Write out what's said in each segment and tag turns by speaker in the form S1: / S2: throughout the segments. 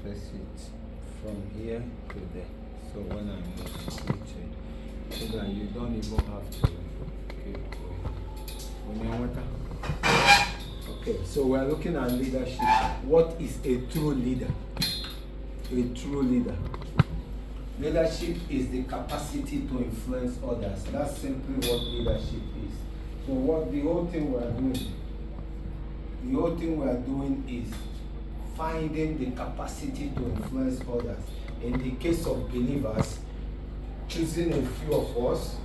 S1: press it from here to there. So when I move it, so that you don't even have to keep going. Okay, so we're looking at leadership. What is a true leader? A true leader. Leadership is the capacity to influence others. That's simply what leadership is. So what the whole thing we are doing is finding the capacity to influence others. In the case of believers, choosing a few of us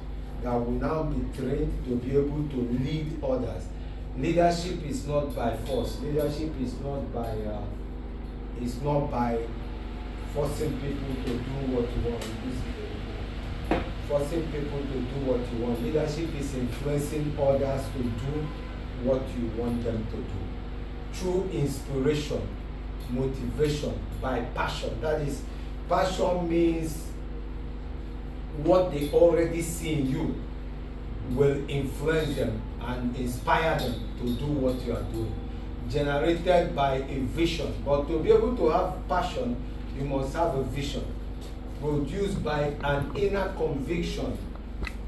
S1: that will now be trained to be able to lead others. Leadership is not by force. Leadership is not by forcing people to do what you want. Forcing people to do what you want. Leadership is influencing others to do what you want them to do. Through inspiration, motivation, by passion. That is, passion means what they already see in you will influence them and inspire them to do what you are doing. Generated by a vision. But to be able to have passion, you must have a vision. Produced by an inner conviction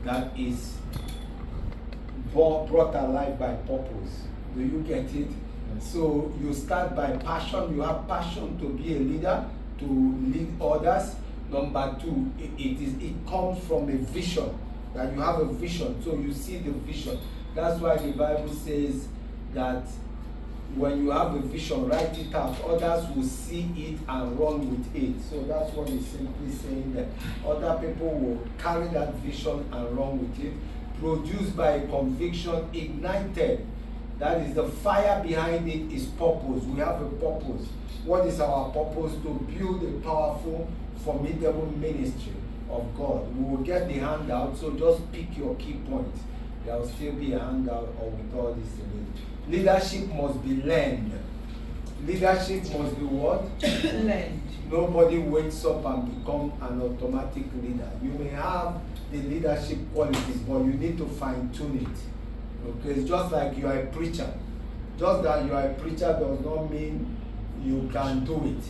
S1: that is brought alive by purpose. Do you get it? So you start by passion. You have passion to be a leader, to lead others. Number two, it comes from a vision. That you have a vision, so you see the vision. That's why the Bible says that when you have a vision, write it out. Others will see it and run with it. So that's what it's simply saying, that other people will carry that vision and run with it. Produced by a conviction, ignited. That is, the fire behind it is purpose. We have a purpose. What is our purpose? To build a powerful, formidable ministry of God. We will get the handout, so just pick your key points. There will still be a handout or with all this in it. Leadership must be learned. Leadership must be what?
S2: Learned.
S1: Nobody wakes up and become an automatic leader. You may have the leadership qualities, but you need to fine-tune it. Okay, it's just like you are a preacher. Just that you are a preacher does not mean you can do it.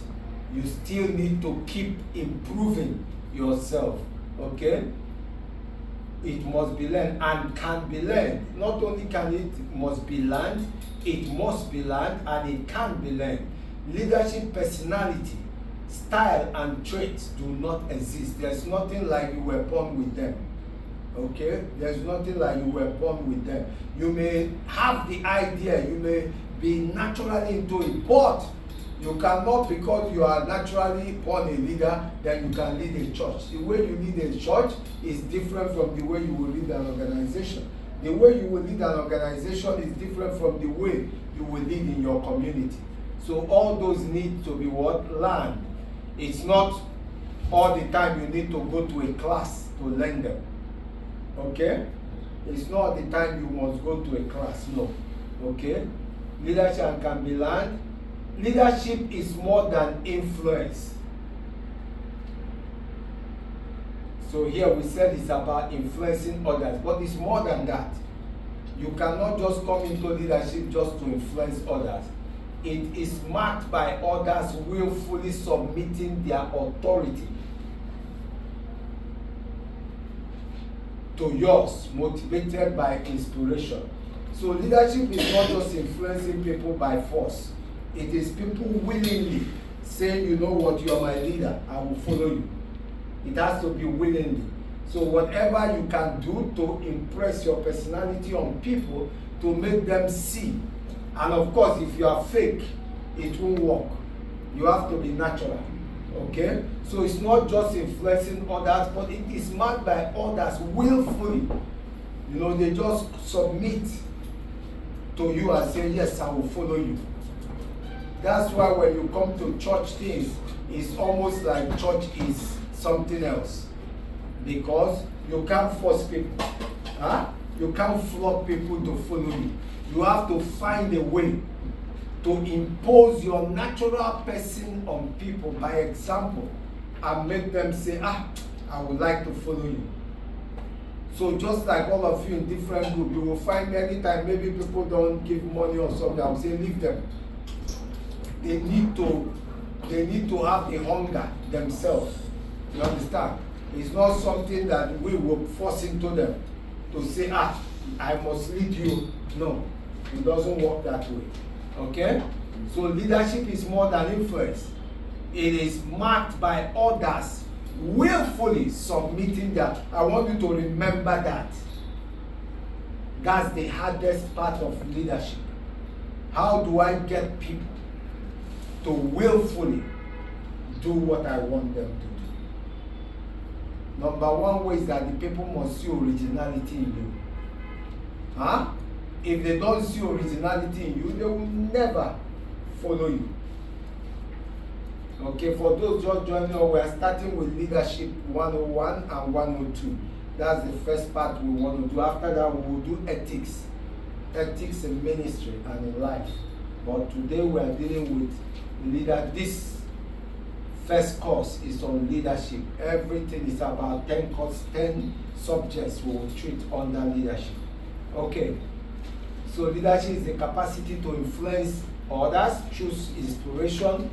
S1: You still need to keep improving yourself. Okay? It must be learned and can be learned. Not only can it must be learned, it must be learned and it can be learned. Leadership personality, style and traits do not exist. There's nothing like you were born with them. Okay? There's nothing like you were born with them. You may have the idea, you may be naturally into it, but you cannot, because you are naturally born a leader, then you can lead a church. The way you lead a church is different from the way you will lead an organization. The way you will lead an organization is different from the way you will lead in your community. So all those need to be what? Learned. It's not all the time you need to go to a class to learn them. Okay? It's not all the time you must go to a class. No. Okay? Leadership can be learned. Leadership is more than influence. So here we said it's about influencing others, but it's more than that. You cannot just come into leadership just to influence others. It is marked by others willfully submitting their authority to yours, motivated by inspiration. So leadership is not just influencing people by force. It is people willingly saying, you know what, you are my leader, I will follow you. It has to be willingly. So whatever you can do to impress your personality on people, to make them see. And of course, if you are fake, it won't work. You have to be natural. Okay? So it's not just influencing others, but it is marked by others willfully. You know, they just submit to you and say, yes, I will follow you. That's why when you come to church things, it's almost like church is something else. Because you can't force people. You can't flog people to follow you. You have to find a way to impose your natural person on people by example and make them say, I would like to follow you. So just like all of you in different groups, you will find anytime maybe people don't give money or something, I will say, leave them. They need to They need to have the hunger themselves. You understand? It's not something that we will force into them to say, I must lead you. No, it doesn't work that way. Okay? So leadership is more than influence. It is marked by others willfully submitting that. I want you to remember that. That's the hardest part of leadership. How do I get people to willfully do what I want them to do? Number one way is that the people must see originality in you. If they don't see originality in you, they will never follow you. Okay, for those just joining us, we are starting with Leadership 101 and 102. That's the first part we want to do. After that, we will do ethics. Ethics in ministry and in life. But today we are dealing with leader. This first course is on leadership. Everything is about 10 subjects we will treat under leadership. Okay. So leadership is the capacity to influence others, choose inspiration,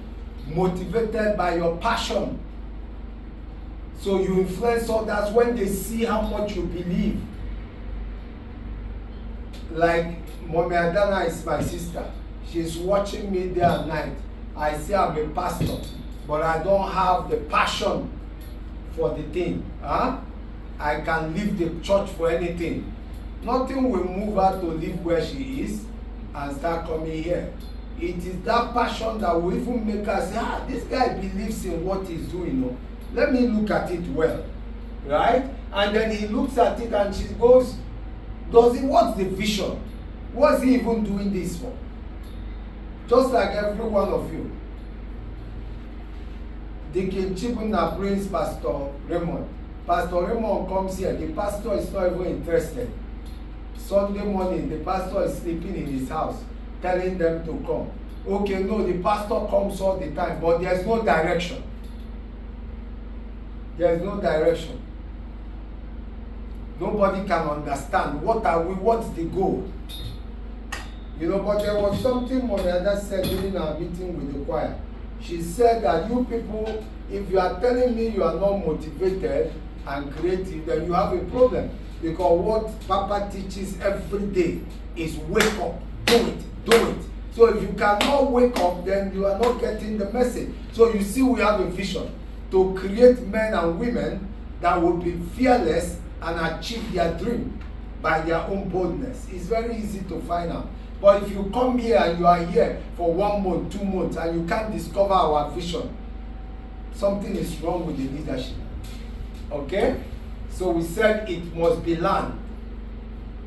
S1: motivated by your passion. So you influence others when they see how much you believe. Like Mommy Adana is my sister. She's watching me day and night. I say I'm a pastor, but I don't have the passion for the thing. I can leave the church for anything. Nothing will move her to leave where she is and start coming here. It is that passion that will even make her say, this guy believes in what he's doing. No? Let me look at it well. Right? And then he looks at it and she goes, what's the vision? What's he even doing this for? Just like every one of you. Deacon Chibuna brings Pastor Raymond. Pastor Raymond comes here. The pastor is not even interested. Sunday morning, the pastor is sleeping in his house, telling them to come. Okay, no, the pastor comes all the time, but there's no direction. There's no direction. Nobody can understand what's the goal. But there was something Mother said during our meeting with the choir. She said that you people, if you are telling me you are not motivated and creative, then you have a problem. Because what Papa teaches every day is wake up, do it. So if you cannot wake up, then you are not getting the message. So you see, we have a vision to create men and women that will be fearless and achieve their dream by their own boldness. It's very easy to find out. But if you come here and you are here for 1 month, 2 months, and you can't discover our vision, something is wrong with the leadership. Okay? So we said it must be learned.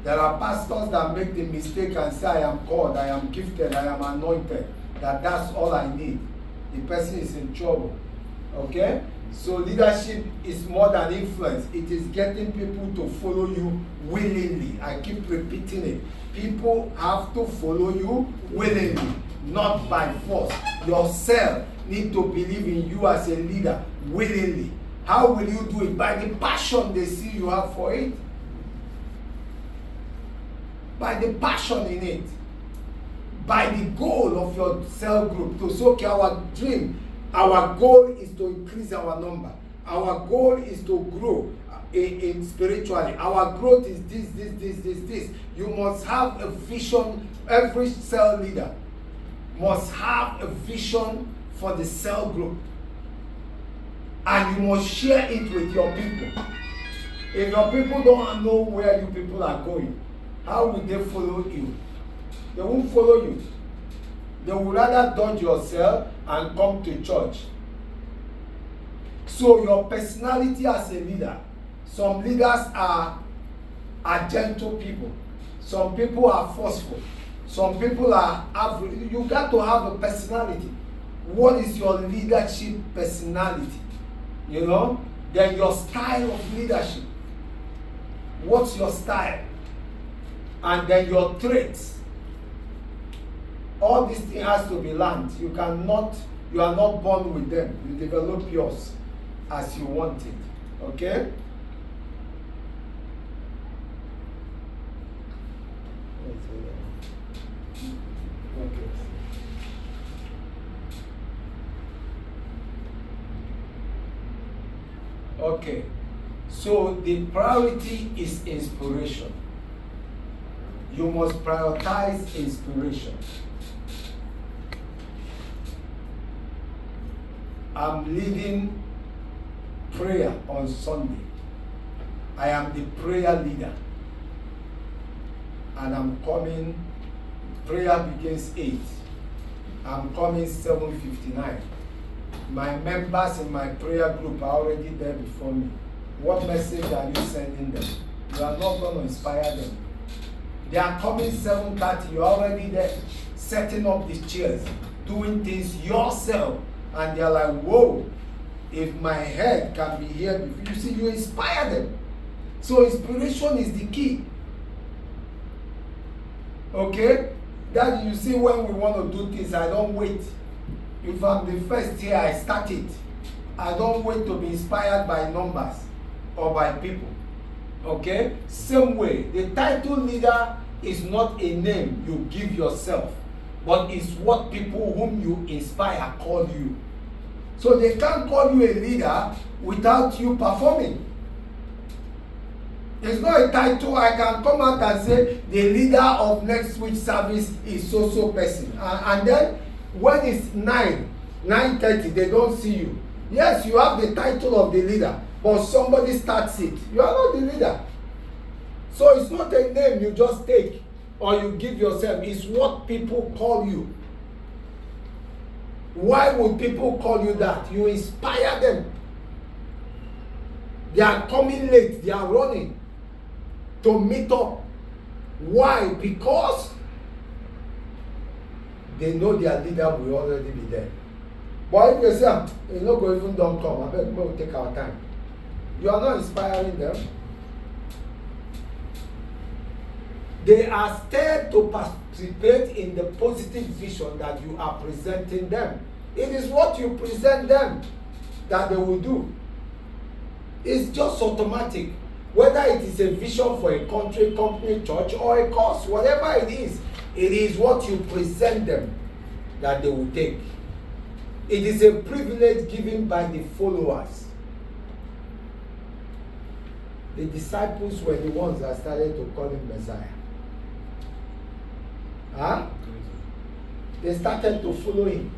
S1: There are pastors that make the mistake and say, I am called, I am gifted, I am anointed. That's all I need. The person is in trouble. Okay? So leadership is more than influence. It is getting people to follow you willingly. I keep repeating it. People have to follow you willingly, not by force. Yourself need to believe in you as a leader willingly. How will you do it? By the passion they see you have for it. By the passion in it. By the goal of your cell group. To say, okay, our dream, our goal is to increase our number. Our goal is to grow in spiritually. Our growth is this. You must have a vision. Every cell leader must have a vision for the cell group. And you must share it with your people. If your people don't know where you people are going, how will they follow you? They won't follow you. They would rather dodge yourself and come to church. So your personality as a leader, some leaders are gentle people. Some people are forceful. Some people are average. You got to have a personality. What is your leadership personality? Then your style of leadership. What's your style? And then your traits. All these things has to be learned. You are not born with them. You develop yours as you want it. Okay? Okay. Okay. So the priority is inspiration. You must prioritize inspiration. I'm leading prayer on Sunday. I am the prayer leader. And I'm coming, prayer begins 8. I'm coming 7:59. My members in my prayer group are already there before me. What message are you sending them? You are not going to inspire them. They are coming 7:30. You're already there, setting up the chairs, doing things yourself. And they're like, whoa, if my head can be here, you see, you inspire them. So inspiration is the key. Okay? That you see, when we want to do things, I don't wait. If I'm the first here, I start it. I don't wait to be inspired by numbers or by people. Okay? Same way, the title leader is not a name you give yourself, but it's what people whom you inspire call you. So they can't call you a leader without you performing. It's not a title. I can come out and say the leader of next week's service is so person, and then when it's 9:30, they don't see you. Yes, you have the title of the leader, but somebody starts it. You are not the leader. So it's not a name you just take or you give yourself. It's what people call you. Why would people call you that? You inspire them. They are coming late. They are running to meet up. Why? Because they know their leader will already be there. But if you say, you know, go even don't come, I bet we will take our time. You are not inspiring them. They are scared to participate in the positive vision that you are presenting them. It is what you present them that they will do. It's just automatic. Whether it is a vision for a country, company, church, or a cause, whatever it is what you present them that they will take. It is a privilege given by the followers. The disciples were the ones that started to call him Messiah. Huh? They started to follow him.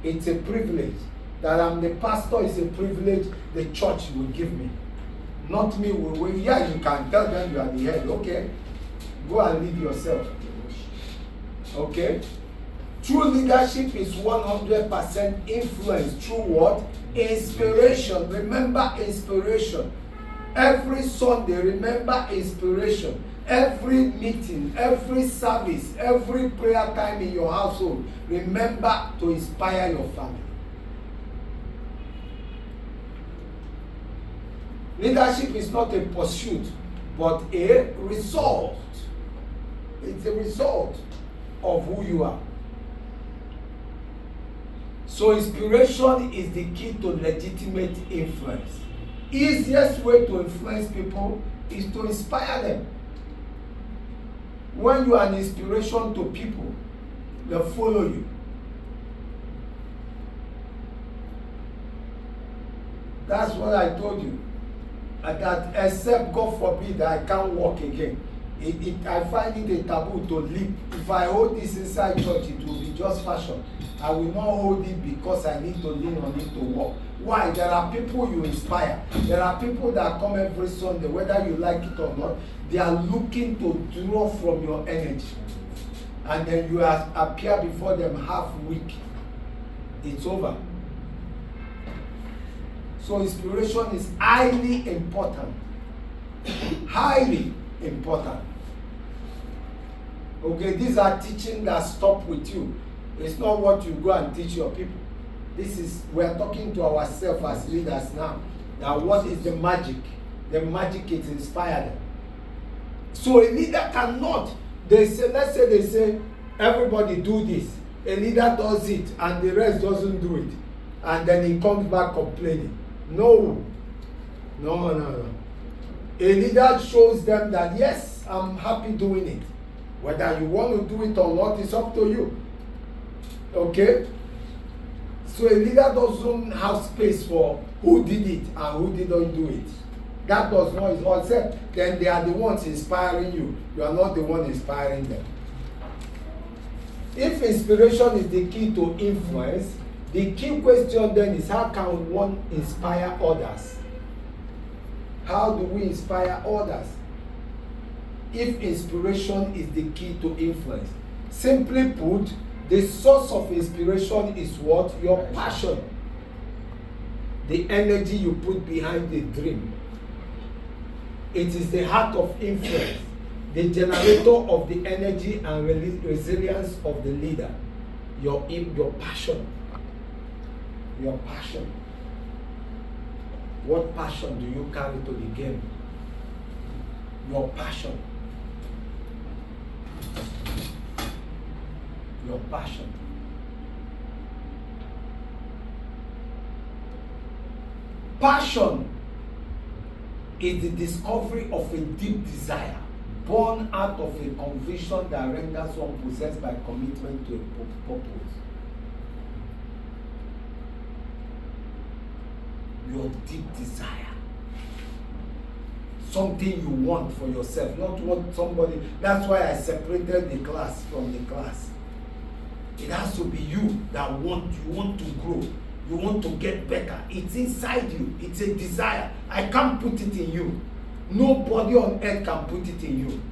S1: It's a privilege. That I'm the pastor is a privilege the church will give me. Not me. Yeah, you can tell them you are the head. Okay. Go and lead yourself. Okay. True leadership is 100% influence through what? Inspiration. Remember inspiration. Every Sunday, remember inspiration. Every meeting, every service, every prayer time in your household, remember to inspire your family. Leadership is not a pursuit, but a result. It's a result of who you are. So inspiration is the key to legitimate influence. Easiest way to influence people is to inspire them. When you are an inspiration to people, they follow you. That's what I told you. That except God forbid I can't walk again. I find it a taboo to leap. If I hold this inside church, it will be just fashion. I will not hold it because I need to lean on it to walk. Why? There are people you inspire. There are people that come every Sunday, whether you like it or not. They are looking to draw from your energy. And then you appear before them half weak. It's over. So inspiration is highly important. Highly important. Okay, these are teaching that stop with you. It's not what you go and teach your people. We are talking to ourselves as leaders now. Now what is the magic? The magic is inspire them. So a leader cannot, let's say they say, everybody do this. A leader does it and the rest doesn't do it. And then he comes back complaining. No. A leader shows them that, yes, I'm happy doing it. Whether you want to do it or not, it's up to you. Okay? So a leader doesn't have space for who did it and who didn't do it. That does not is all said. Then they are the ones inspiring you. You are not the one inspiring them. If inspiration is the key to influence, the key question then is, how can one inspire others? How do we inspire others? If inspiration is the key to influence. Simply put, the source of inspiration is what? Your passion. The energy you put behind the dream. It is the heart of influence, the generator of the energy and resilience of the leader. Your passion. Your passion. What passion do you carry to the game? Your passion. Your passion. Passion is the discovery of a deep desire born out of a conviction that renders one possessed by commitment to a purpose. Your deep desire. Something you want for yourself, not what somebody. That's why I separated the class from the class. It has to be you that you want to grow. You want to get better. It's inside you. It's a desire. I can't put it in you. Nobody on earth can put it in you.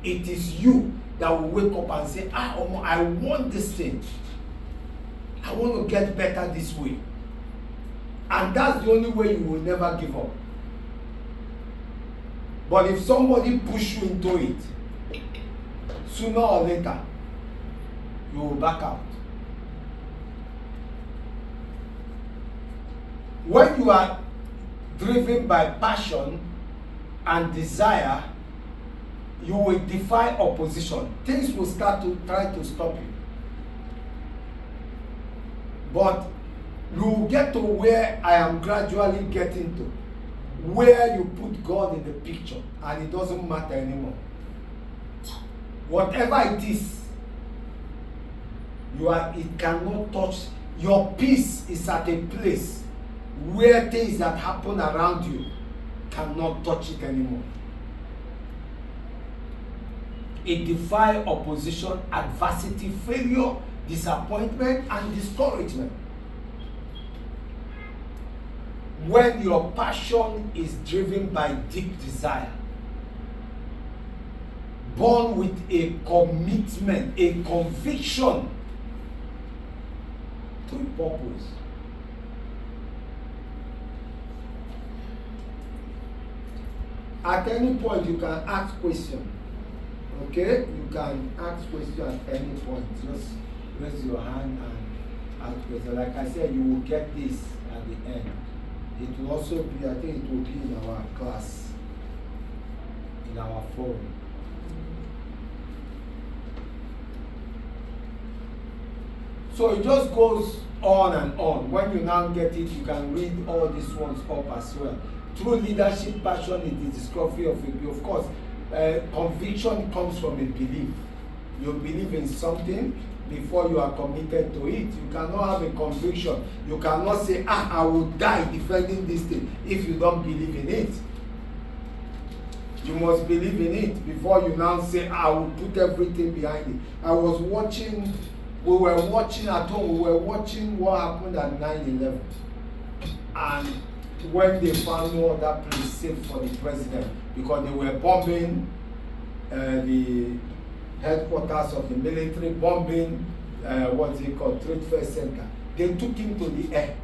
S1: It is you that will wake up and say, I want this thing. I want to get better this way. And that's the only way you will never give up. But if somebody push you into it, sooner or later, you will back out. When you are driven by passion and desire, you will defy opposition. Things will start to try to stop you. But you will get to where I am gradually getting to, where you put God in the picture and it doesn't matter anymore. Whatever it is, it cannot touch. Your peace is at a place where things that happen around you cannot touch it anymore. It defies opposition, adversity, failure, disappointment, and discouragement. When your passion is driven by deep desire, born with a commitment, a conviction to a purpose. At any point, you can ask questions. Okay? You can ask questions at any point. Just raise your hand and ask questions. Like I said, you will get this at the end. It will also be, I think it will be in our class, in our forum. So it just goes on and on. When you now get it, you can read all these ones up as well. True leadership passion is the discovery of a, of course, conviction comes from a belief. You believe in something before you are committed to it. You cannot have a conviction. You cannot say, I will die defending this thing if you don't believe in it. You must believe in it before you now say, I will put everything behind it. We were watching at home, we were watching what happened at 9/11. And when they found no other place safe for the president, because they were bombing the headquarters of the military, bombing Trade Fair Center. They took him to the air.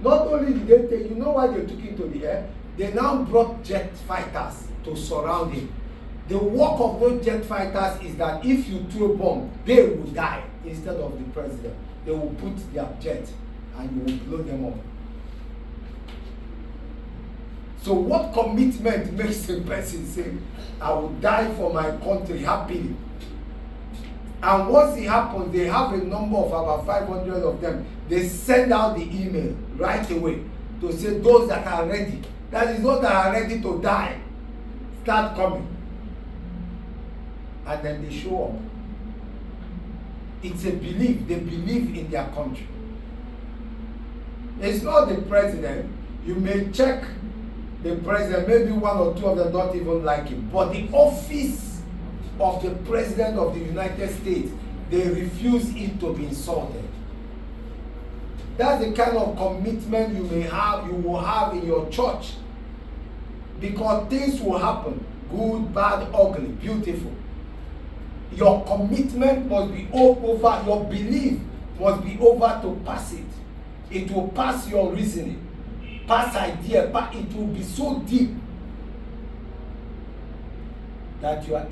S1: Not only did they take, you know why they took him to the air? They now brought jet fighters to surround him. The work of those jet fighters is that if you throw a bomb, they will die instead of the president. They will put their jet and you will blow them up. So what commitment makes a person say, I will die for my country happily? And once it happens, they have a number of about 500 of them. They send out the email right away to say those that are ready, that is those that are ready to die, start coming. And then they show up. It's a belief. They believe in their country. It's not the president. You may check the president, maybe one or two of them don't even like him. But the office of the president of the United States, they refuse it to be insulted. That's the kind of commitment you will have in your church. Because things will happen. Good, bad, ugly, beautiful. Your commitment must be over, your belief must be over to pass it. It will pass your reasoning, pass idea, but it will be so deep that you are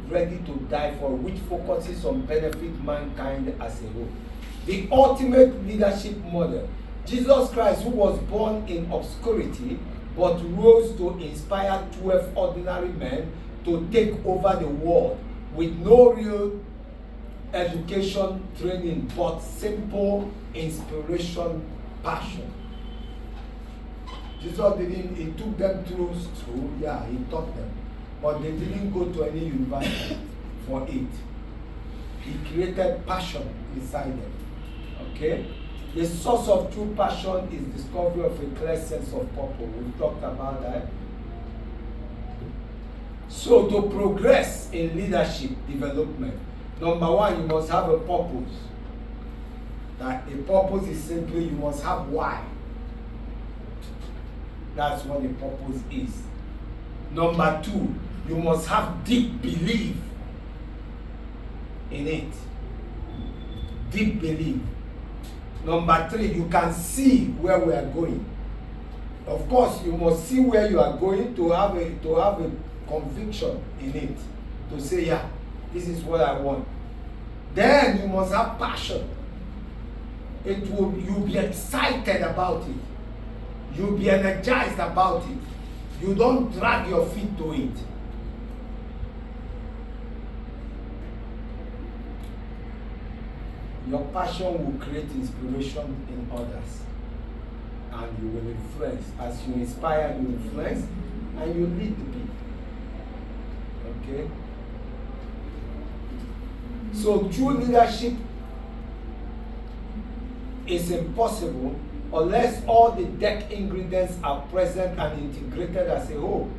S1: ready to die for, which focuses on benefit mankind as a whole. The ultimate leadership model. Jesus Christ, who was born in obscurity, but rose to inspire 12 ordinary men to take over the world with no real education training, but simple inspiration, passion. Jesus he took them through school, yeah, he taught them, but they didn't go to any university for it. He created passion inside them. Okay? The source of true passion is discovery of a clear sense of purpose. We've talked about that. So to progress in leadership development, number one, you must have a purpose. That a purpose is simply you must have why. That's what the purpose is. Number two, you must have deep belief in it. Deep belief. Number three, you can see where we are going. Of course, you must see where you are going to have a conviction in it. To say, yeah, this is what I want. Then you must have passion. You'll be excited about it. You'll be energized about it. You don't drag your feet to it. Your passion will create inspiration in others. And you will influence. As you inspire, you influence, and you lead the people. Okay? So true leadership is impossible unless all the deck ingredients are present and integrated as a whole,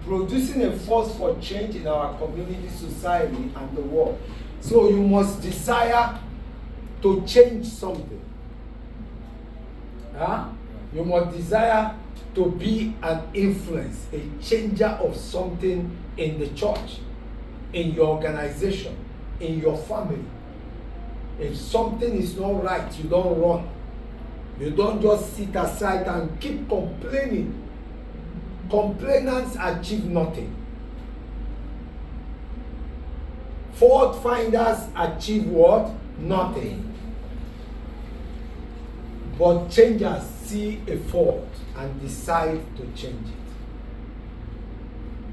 S1: producing a force for change in our community, society, and the world. So you must desire to change something. You must desire to be an influence, a changer of something in the church, in your organization, in your family. If something is not right, you don't run. You don't just sit aside and keep complaining. Complainants achieve nothing. Fault finders achieve what? Nothing. But changers see a fault and decide to change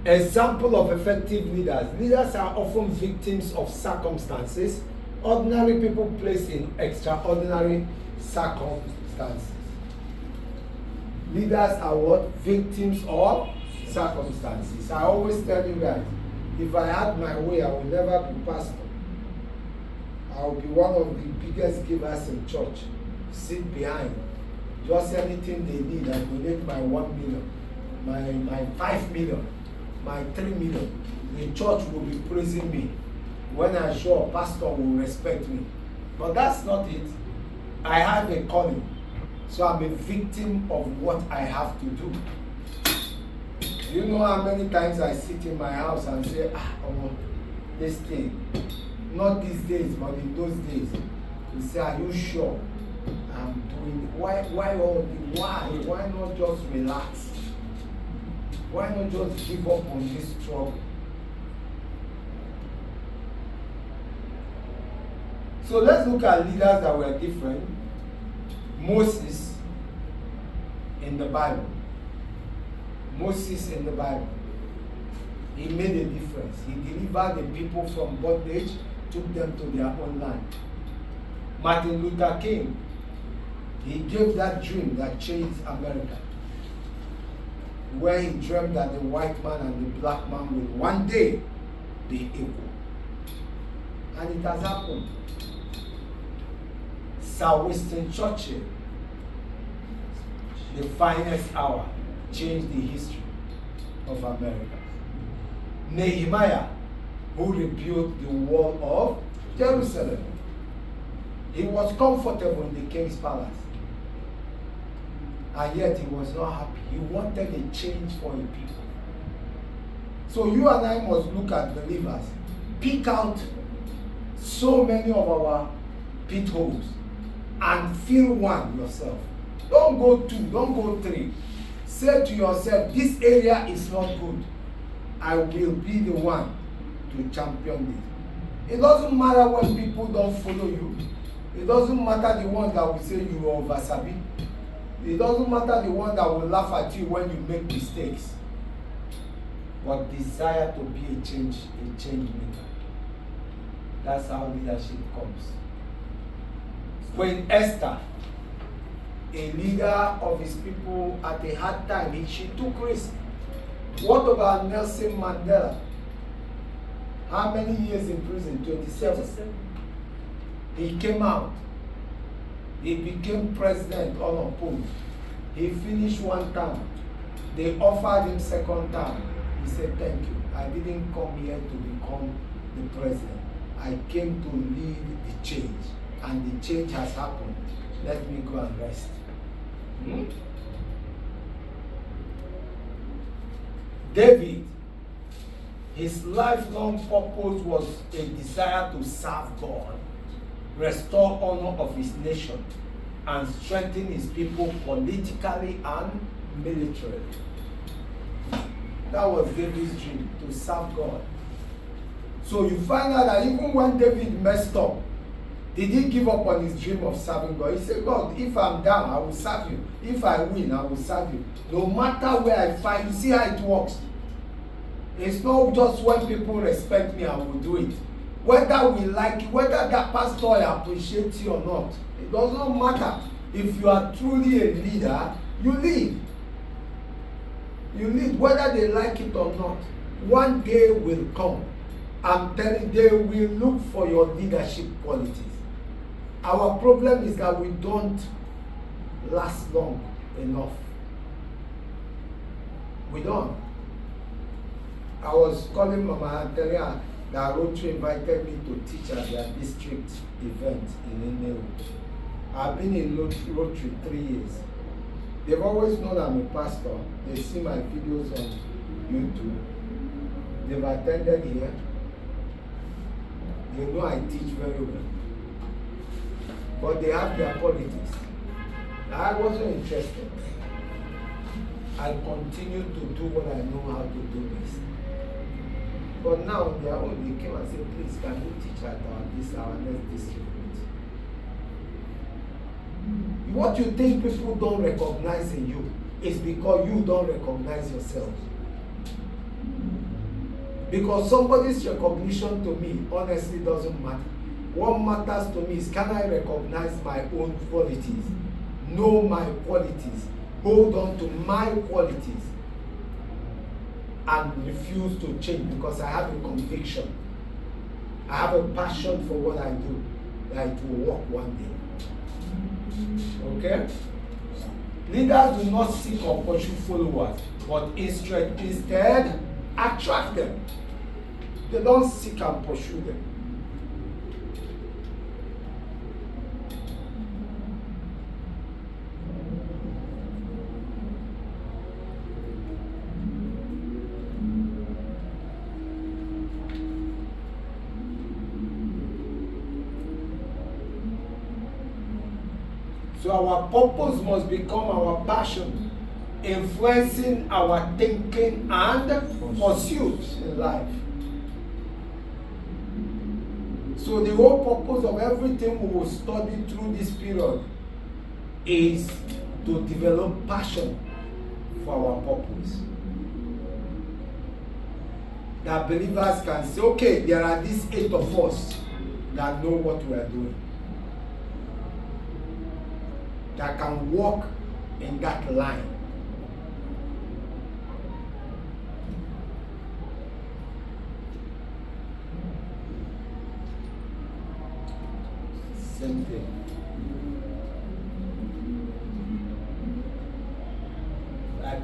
S1: it. Example of effective leaders. Leaders are often victims of circumstances. Ordinary people placed in extraordinary circumstances. Leaders are what? Victims of circumstances. I always tell you guys, if I had my way, I would never be pastor. I would be one of the biggest givers in church. Sit behind. Just anything they need, I donate my 1 million, my 5 million, my 3 million. The church will be praising me. When I show up, pastor will respect me. But that's not it. I have a calling. So I'm a victim of what I have to do. You know how many times I sit in my house and say, this thing. Not these days, but in those days. You say, are you sure I'm doing it? Why not just relax? Why not just give up on this struggle? So let's look at leaders that were different. Moses in the Bible. Moses in the Bible. He made a difference. He delivered the people from bondage, took them to their own land. Martin Luther King, he gave that dream that changed America, where he dreamed that the white man and the black man will one day be equal. And it has happened. Sir Winston Churchill, the finest hour, changed the history of America. Nehemiah, who rebuilt the wall of Jerusalem. He was comfortable in the king's palace. And yet he was not happy. He wanted a change for the people. So you and I must look at believers. Pick out so many of our pit holes and fill one yourself. Don't go 2, don't go 3. Say to yourself, this area is not good. I will be the one to champion it. It doesn't matter when people don't follow you. It doesn't matter the one that will say you are oversabi. It doesn't matter the one that will laugh at you when you make mistakes. But desire to be a change maker. That's how leadership comes. When Esther, a leader of his people at a hard time, she took risk. What about Nelson Mandela? How many years in prison? 27. He came out. He became president unopposed. He finished 1 term. They offered him 2nd term. He said, thank you. I didn't come here to become the president. I came to lead the change. And the change has happened. Let me go and rest. David, his lifelong purpose was a desire to serve God, restore honor of his nation, and strengthen his people politically and militarily. That was David's dream, to serve God. So you find out that even when David messed up, did he give up on his dream of serving God? He said, God, if I'm down, I will serve you. If I win, I will serve you. No matter where I find, you see how it works. It's not just when people respect me, I will do it. Whether we like it, whether that pastor appreciates you or not, it doesn't matter. If you are truly a leader, you lead. You lead whether they like it or not. One day will come. I'm telling you, they will look for your leadership qualities. Our problem is that we don't last long enough. We don't. I was calling Mama and telling her that Rotary invited me to teach at their district event in Enewu. I've been in Rotary 3 years. They've always known I'm a pastor. They see my videos on YouTube. They've attended here. They know I teach very well. But they have their politics. I wasn't interested. I continue to do what I know how to do best. But now on their own, they came and said, please, can you teach at our next district meeting? What you think people don't recognize in you is because you don't recognize yourself. Because somebody's recognition to me honestly doesn't matter. What matters to me is, can I recognize my own qualities? Know my qualities. Hold on to my qualities. And refuse to change because I have a conviction. I have a passion for what I do. That it will work one day. Okay? Leaders do not seek or pursue followers, but instead attract them. They don't seek and pursue them. So our purpose must become our passion, influencing our thinking and pursuits in life. So the whole purpose of everything we will study through this period is to develop passion for our purpose. That believers can say, okay, there are these 8 of us that know what we are doing. That can walk in that line. Same thing.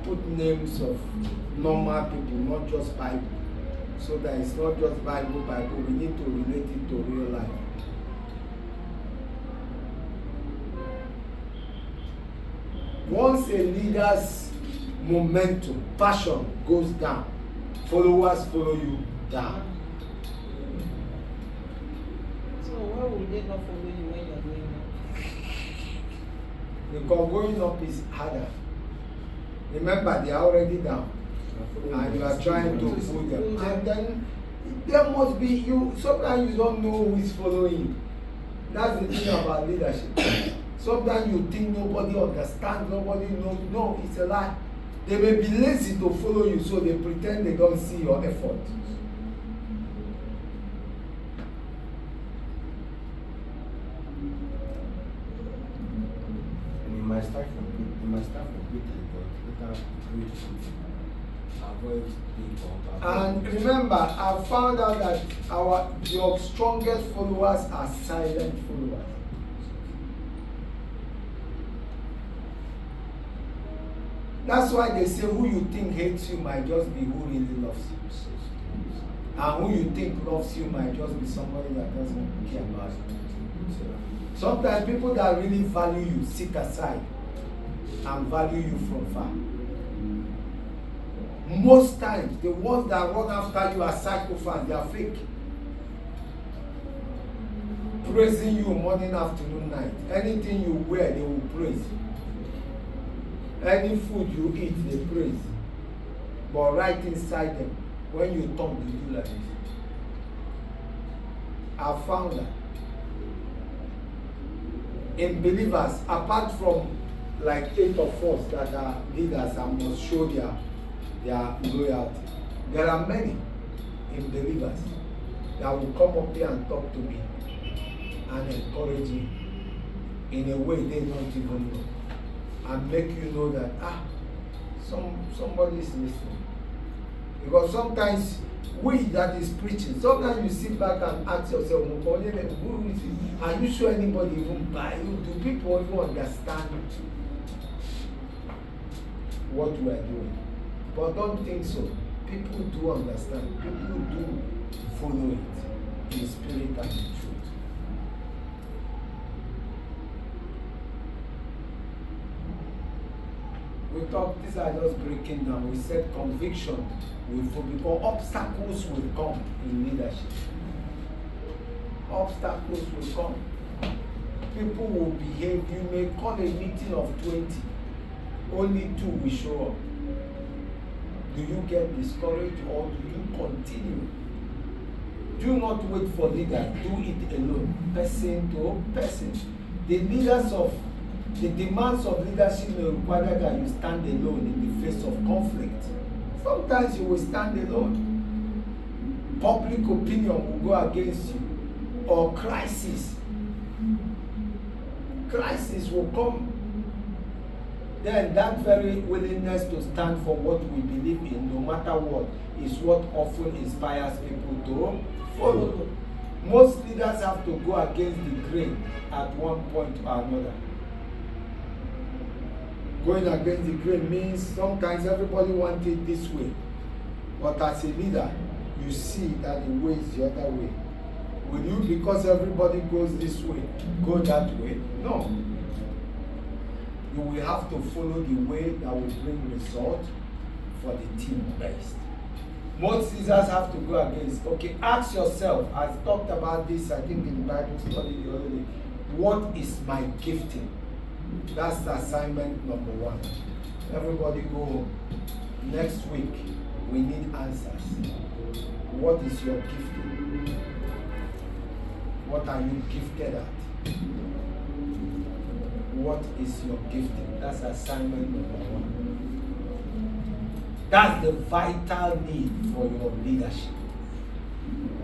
S1: put names of normal people, not just Bible. So that it's not just Bible. We need to relate it to real life. Once a leader's momentum, passion goes down, followers follow you down.
S2: So why would they not follow you when you're going up?
S1: Because going up is harder. Remember, they are already down. And you are trying to pull them. And then there must be you. Sometimes you don't know who is following you. That's the thing about leadership. Sometimes you think nobody understands, nobody knows. No, it's a lie. They may be lazy to follow you, so they pretend they don't see your effort.
S3: And you might start from Peter, but later preach avoid people.
S1: And remember, I found out that your strongest followers are silent followers. That's why they say who you think hates you might just be who really loves you. And who you think loves you might just be somebody that doesn't care about you. Sometimes people that really value you sit aside and value you from far. Most times, the ones that run after you are psychopaths, they are fake. Praising you morning, afternoon, night. Anything you wear, they will praise. Any food you eat, they praise. But right inside them, when you talk, they do like this. I found that in believers, apart from like 8 of us that are leaders and must show their loyalty, there are many in believers that will come up here and talk to me and encourage me in a way they don't even know, and make you know that somebody is listening. Because sometimes we that is preaching, sometimes you sit back and ask yourself, who is it? Are you sure anybody even buy you? Do people even understand what we are doing? But don't think so. People do understand. People do follow it in spirit and in truth. We talked, these are just breaking down. We said conviction will fall because obstacles will come in leadership. Obstacles will come. People will behave. You may call a meeting of 20. Only 2 will show up. Do you get discouraged or do you continue? Do not wait for leaders. Do it alone, person to person. The demands of leadership may require that you stand alone in the face of conflict. Sometimes you will stand alone. Public opinion will go against you. Or crisis. Crisis will come. Then that very willingness to stand for what we believe in, no matter what, is what often inspires people to follow. Most leaders have to go against the grain at one point or another. Going against the grain means sometimes everybody wants it this way. But as a leader, you see that the way is the other way. Will you, because everybody goes this way, go that way? No. You will have to follow the way that will bring result for the team best. Most leaders have to go against. Okay, ask yourself, I talked about this, I think in the Bible study the other day, what is my gifting? That's the assignment number 1. Everybody go home. Next week, we need answers. What is your gifting? What are you gifted at? What is your gifting? That's assignment number 1. That's the vital need for your leadership.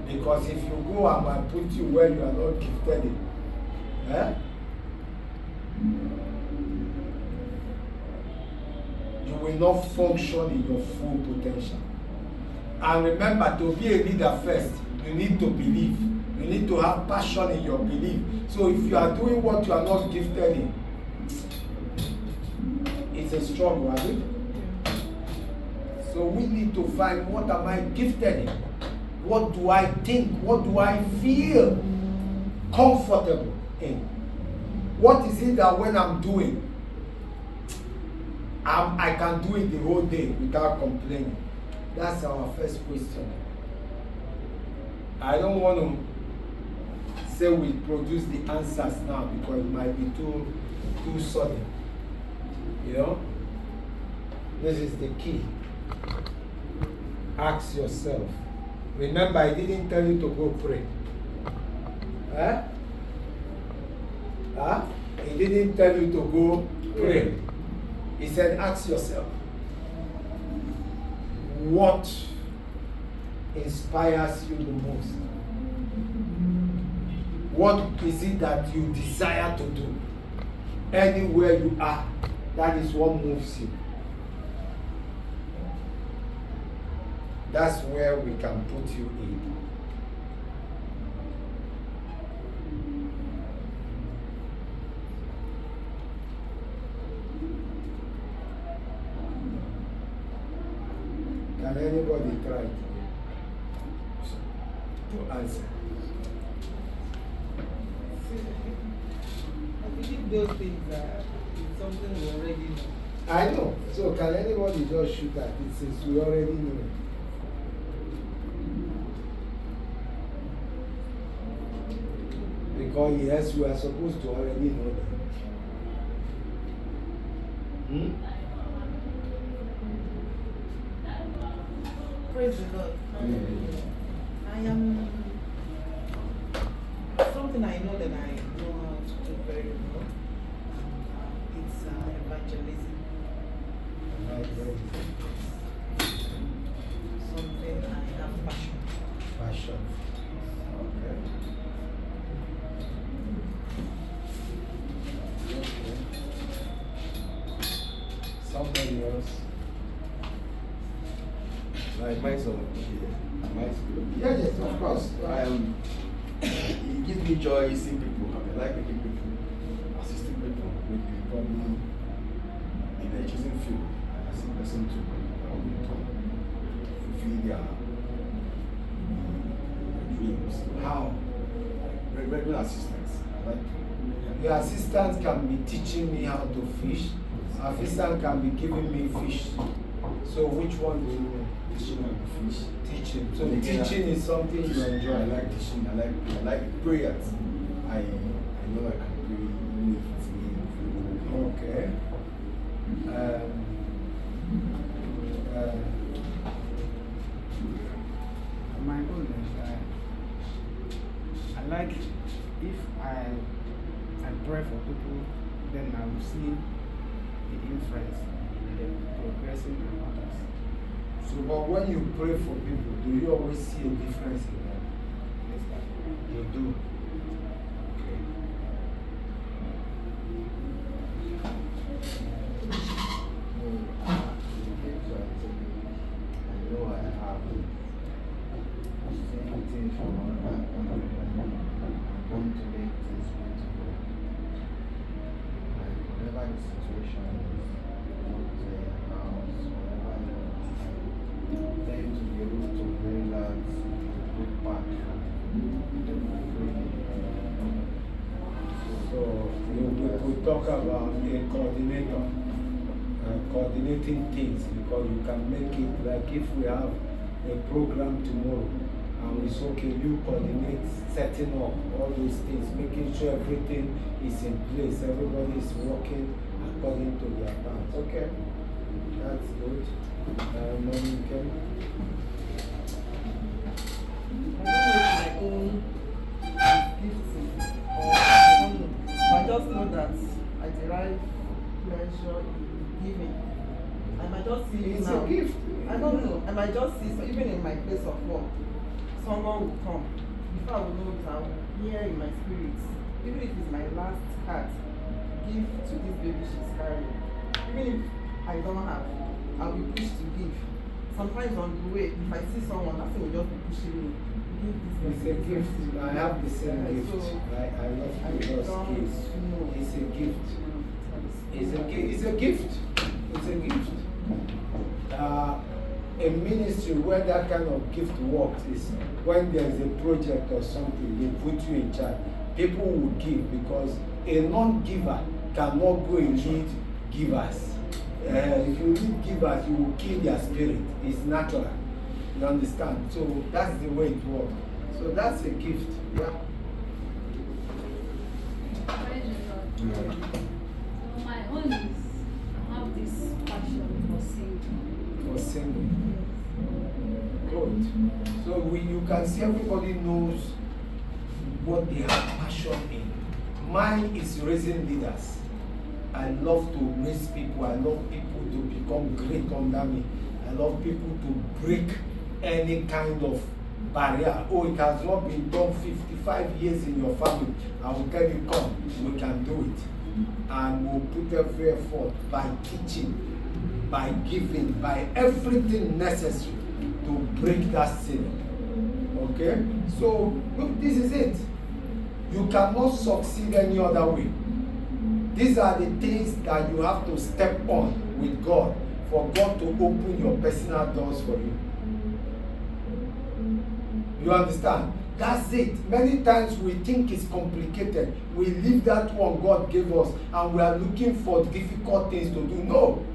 S1: Because if you go and I put you where you are not gifted in, you will not function in your full potential. And remember, to be a leader first, you need to believe. You need to have passion in your belief. So if you are doing what you are not gifted in, it's a struggle, right? So we need to find, what am I gifted in? What do I think? What do I feel comfortable in? What is it that when I'm doing, I can do it the whole day without complaining? That's our first question. I don't want to say we produce the answers now because it might be too sudden. You know? This is the key. Ask yourself. Remember, I didn't tell you to go pray. Huh? Huh? He didn't tell you to go pray. He said, ask yourself, what inspires you the most? What is it that you desire to do? Anywhere you are, that is what moves you. That's where we can put you in. Can anybody try to answer?
S2: I believe those things are something we already know.
S1: I know. So can anybody just shoot at it since we already know it? Because yes, we are supposed to already know that.
S2: Praise the Lord. I am something I know that I know how to do very well. It's evangelism. Something I have passion.
S1: Passion. Okay. Somebody else.
S3: Like myself,
S1: Yes, of course.
S3: it gives me joy seeing people. I like making people, assisting people, maybe probably in a chosen field. I assist person to fulfill their dreams.
S1: How?
S3: Regular assistance. I like to.
S1: Your assistant can be teaching me how to fish. Assistant can be giving me fish. So which one do you want?
S3: Teaching how to fish.
S1: Teaching. So
S3: Yeah.
S1: teaching is something you enjoy.
S3: I like teaching. I like prayers. I know I can pray even if it's me.
S1: Okay.
S4: My own is I like if I pray for people, then I will see the influence in them progressing in others.
S1: So, but when you pray for people, do you always see a difference in them?
S4: Yes, sir.
S1: You do. Okay.
S3: I know I have same things from I'm going to make things beautiful. Like whatever the situation is, what the house, whatever it is, then to be able to bring that good back
S1: So, we talk about a coordinator, coordinating things, because you can make it like if we have a program tomorrow and it's okay, you coordinate setting up all those things, making sure everything is in place, everybody is working according to their plans. Okay, that's good. Morning, Kelly.
S2: I don't know if my own gifting or I don't know. But I just know that I derive pleasure in giving. I might just see
S1: It's
S2: now.
S1: a gift.
S2: I don't know. I might just see, so even in my place of work, someone will come. Before I will know it, I will hear in my spirit, even if it's my last card, give to this baby she's carrying. Even if I don't have, I'll be pushed to give. Sometimes on the way, if I see someone, nothing will just be pushing me. Give this
S1: It's a
S2: person.
S1: gift. I have the same
S2: Yeah,
S1: gift.
S2: so
S1: I love
S2: I
S1: to just
S2: don't
S1: give.
S2: know.
S1: It's a gift. It's a gift. It's a gift. a ministry where that kind of gift works is when there is a project or something, they put you in charge. People will give because a non-giver cannot go and lead givers. If you lead givers, you will kill their spirit. It's natural. You understand? So that's the way it works. So that's a gift. Yeah.
S5: Praise the Lord. So my own is I have this passion for singing.
S1: For singing. Good. So you can see everybody knows what they have passion in. Mine is raising leaders. I love to raise people. I love people to become great under me. I love people to break any kind of barrier. Oh, it has not been done 55 years in your family. I will tell you, come, we can do it. And we'll put every effort by teaching, by giving, by everything necessary to break that ceiling. Okay? So, look, this is it. You cannot succeed any other way. These are the things that you have to step on with God for God to open your personal doors for you. You understand? That's it. Many times we think it's complicated. We leave that one God gave us and we are looking for difficult things to do. No.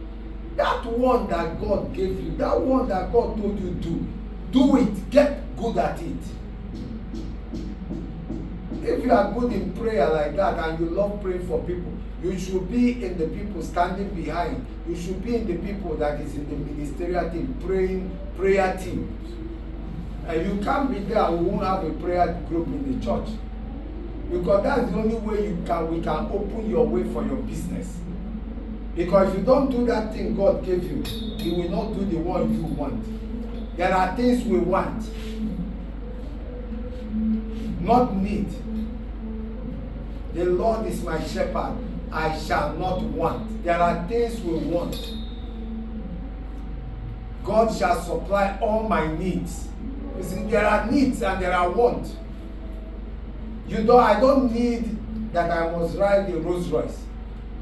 S1: That one that God gave you, that one that God told you to do it. Get good at it. If you are good in prayer like that and you love praying for people, you should be in the people standing behind. You should be in the people that is in the ministerial team, praying prayer team. And you can't be there and we won't have a prayer group in the church. Because that's the only way we can open your way for your business. Because if you don't do that thing God gave you, He will not do the one you want. There are things we want, not need. The Lord is my shepherd, I shall not want. There are things we want. God shall supply all my needs. You see, there are needs and there are wants. I don't need that I must ride the Rolls Royce,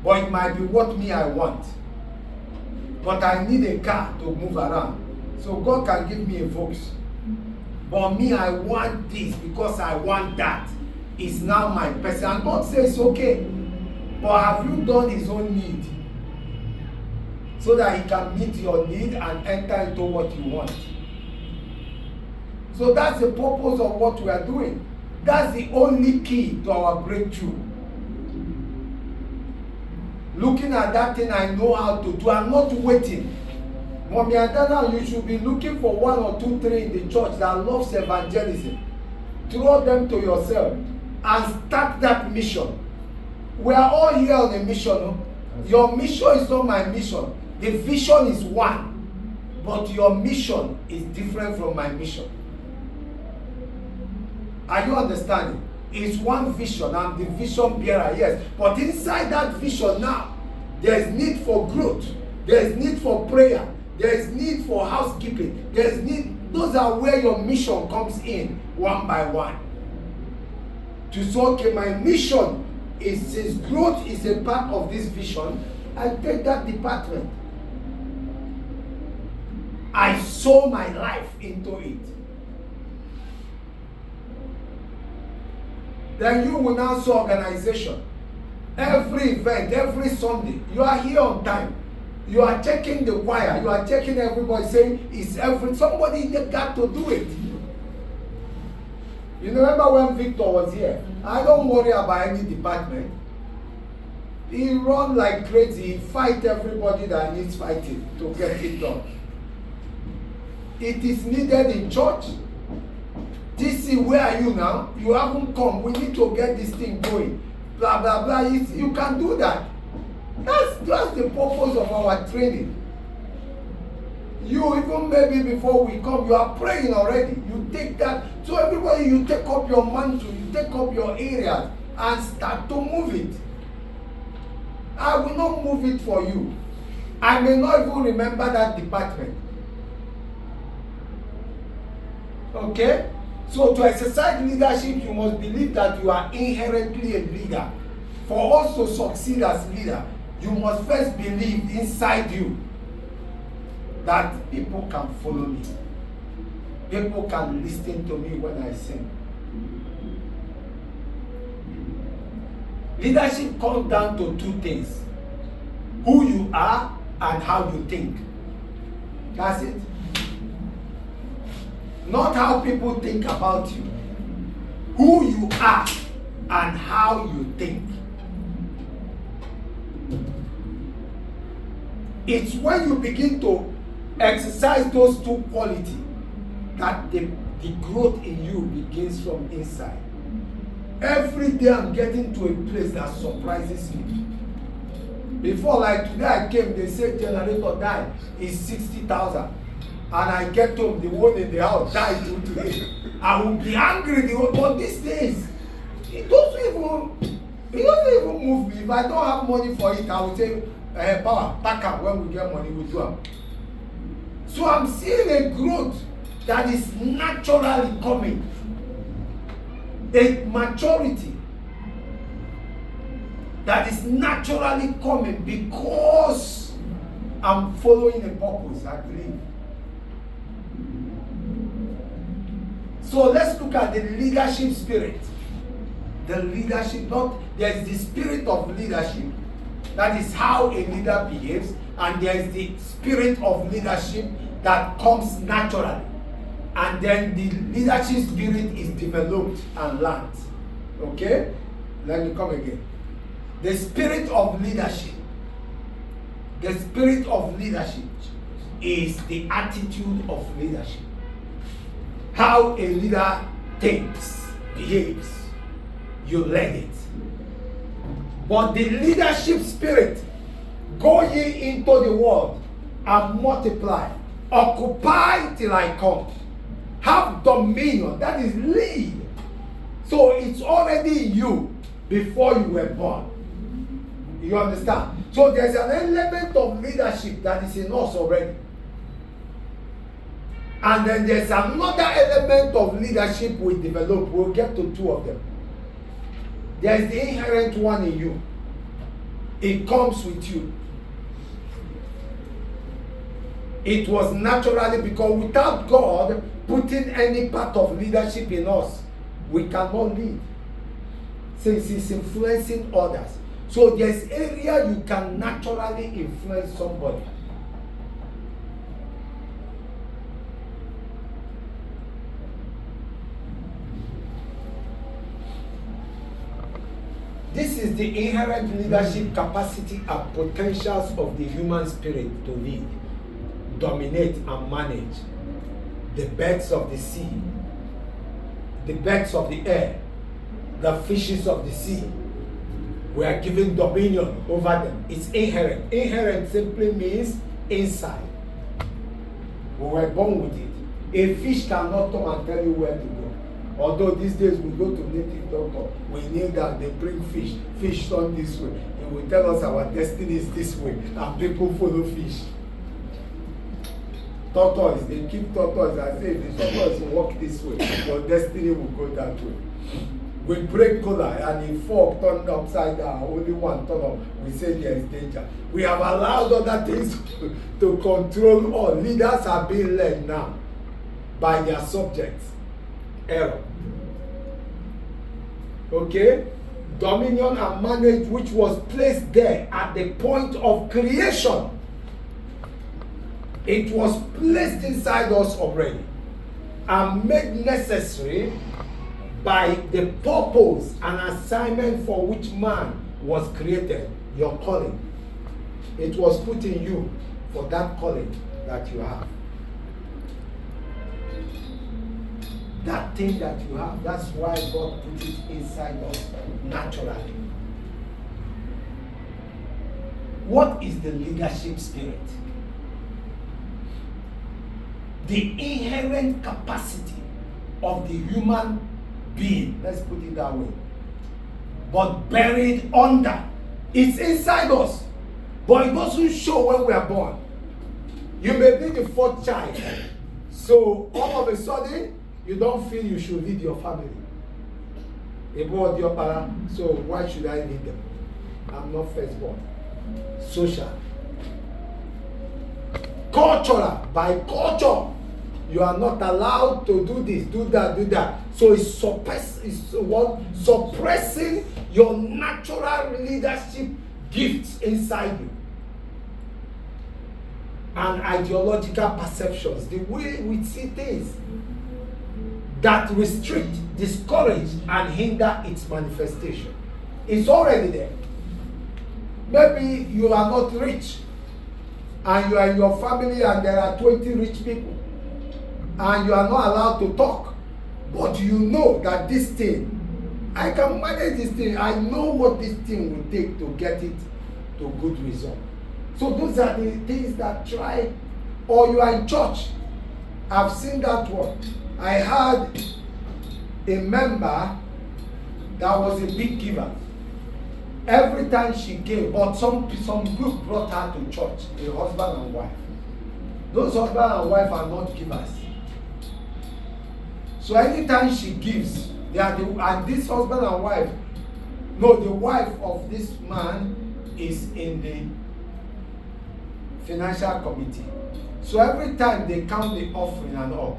S1: but it might be what me I want. But I need a car to move around. So God can give me a Volkswagen. But me, I want this because I want that. It's now my person. And God says, okay. But have you done His own need? So that He can meet your need and enter into what you want. So that's the purpose of what we are doing. That's the only key to our breakthrough. Looking at that thing I know how to do. I'm not waiting. Mommy and Dada, you should be looking for 1 or 2, 3 in the church that loves evangelism. Draw them to yourself and start that mission. We are all here on a mission. No? Your mission is not my mission. The vision is one, but your mission is different from my mission. Are you understanding? It's one vision. I'm the vision bearer, yes. But inside that vision now, there is need for growth. There is need for prayer. There is need for housekeeping. There is need. Those are where your mission comes in one by one. To say, okay, my mission is, since growth is a part of this vision, I take that department. I sow my life into it. Then you will now sow organization. Every event, every Sunday, you are here on time. You are checking the choir. You are checking everybody, saying, "Is somebody got to do it?" You remember when Victor was here? I don't worry about any department. He run like crazy. He fight everybody that needs fighting to get it done. It is needed in church. DC, where are you now? You haven't come. We need to get this thing going. Blah, blah, blah. You can do that. That's the purpose of our training. You even maybe before we come, you are praying already. You take that. So everybody, you take up your mantle, you take up your area and start to move it. I will not move it for you. I may not even remember that department. Okay? So to exercise leadership, you must believe that you are inherently a leader. For us to succeed as leader, you must first believe inside you that people can follow me. People can listen to me when I sing. Leadership comes down to two things: who you are and how you think. That's it. Not how people think about you. Who you are and how you think. It's when you begin to exercise those two qualities that the growth in you begins from inside. Every day I'm getting to a place that surprises me. Before, like today I came, they said generator died, is 60,000. And I get home, the one in the house died today. I will be angry, but these days, it doesn't even move me. If I don't have money for it, I will say, power, pack up, when we get money, we do it. So I'm seeing a growth that is naturally coming. A maturity that is naturally coming because I'm following a purpose, I believe. So let's look at the leadership spirit. The leadership, there is the spirit of leadership. That is how a leader behaves. And there is the spirit of leadership that comes naturally. And then the leadership spirit is developed and learned. Okay? Let me come again. The spirit of leadership. The spirit of leadership is the attitude of leadership. How a leader thinks, behaves, you learn it. But the leadership spirit, go ye into the world and multiply, occupy till I come. Have dominion, that is lead. So it's already in you before you were born. You understand? So there's an element of leadership that is in us already. And then there's another element of leadership we develop. We'll get to two of them. There's the inherent one in you. It comes with you. It was naturally, because without God putting any part of leadership in us, we cannot lead. Since it's influencing others. So there's area you can naturally influence somebody. This is the inherent leadership capacity and potentials of the human spirit to lead, dominate, and manage the birds of the sea, the birds of the air, the fishes of the sea. We are given dominion over them. It's inherent. Inherent simply means inside. We were born with it. A fish cannot come and tell you where to go. Although these days we go to native doctor, we kneel down, they bring fish. Fish turn this way. He will tell us our destiny is this way, and people follow fish. Tortoise, they keep tortoise and say the tortoise will walk this way, your destiny will go that way. We break cola and if fork turned upside down, only one turn up, we say there is danger. We have allowed other things to control all. Leaders are being led now by their subjects. Error. Okay? Dominion and manage, which was placed there at the point of creation. It was placed inside us already and made necessary by the purpose and assignment for which man was created, your calling. It was put in you for that calling that you have. That thing that you have, that's why God put it inside us naturally. What is the leadership spirit? The inherent capacity of the human being, let's put it that way, but buried under. It's inside us, but it doesn't show when we are born. You may be the fourth child, so all of a sudden, you don't feel you should lead your family. So why should I lead them? I'm not firstborn. Social. cultural. By culture, you are not allowed to do this, do that, do that. So it's suppressing your natural leadership gifts inside you. And ideological perceptions, the way we see things, that restrict, discourage, and hinder its manifestation. It's already there. Maybe you are not rich, and you are in your family and there are 20 rich people, and you are not allowed to talk, but you know that this thing, I can manage this thing, I know what this thing will take to get it to good result. So those are the things that try, or you are in church. I've seen that one. I had a member that was a big giver. Every time she gave, but some group brought her to church, a husband and wife. Those husband and wife are not givers. So anytime she gives, and this husband and wife, no, the wife of this man is in the financial committee. So every time they count the offering and all,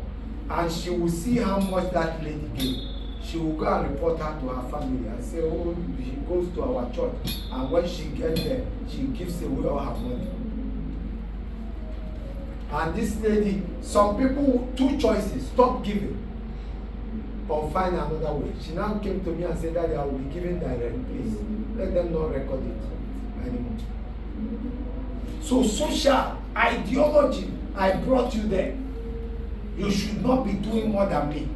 S1: and she will see how much that lady gave, she will go and report her to her family and say, oh, she goes to our church, and when she gets there, she gives away all her money. And this lady, some people, two choices: stop giving or find another way. She now came to me and said that I will be giving direct, please. Let them not record it anymore. So social ideology, I brought you there. You should not be doing more than me.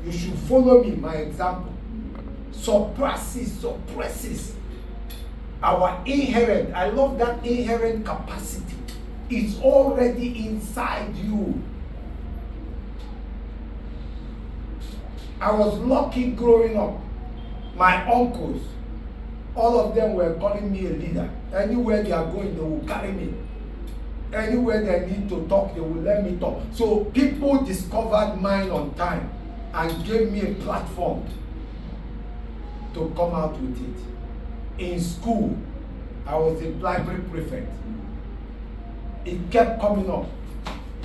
S1: You should follow me, my example. Suppresses our inherent, I love that inherent capacity. It's already inside you. I was lucky growing up. My uncles, all of them were calling me a leader. Anywhere they are going, they will carry me. Anywhere they need to talk, they will let me talk. So people discovered mine on time and gave me a platform to come out with it. In school, I was a library prefect. It kept coming up.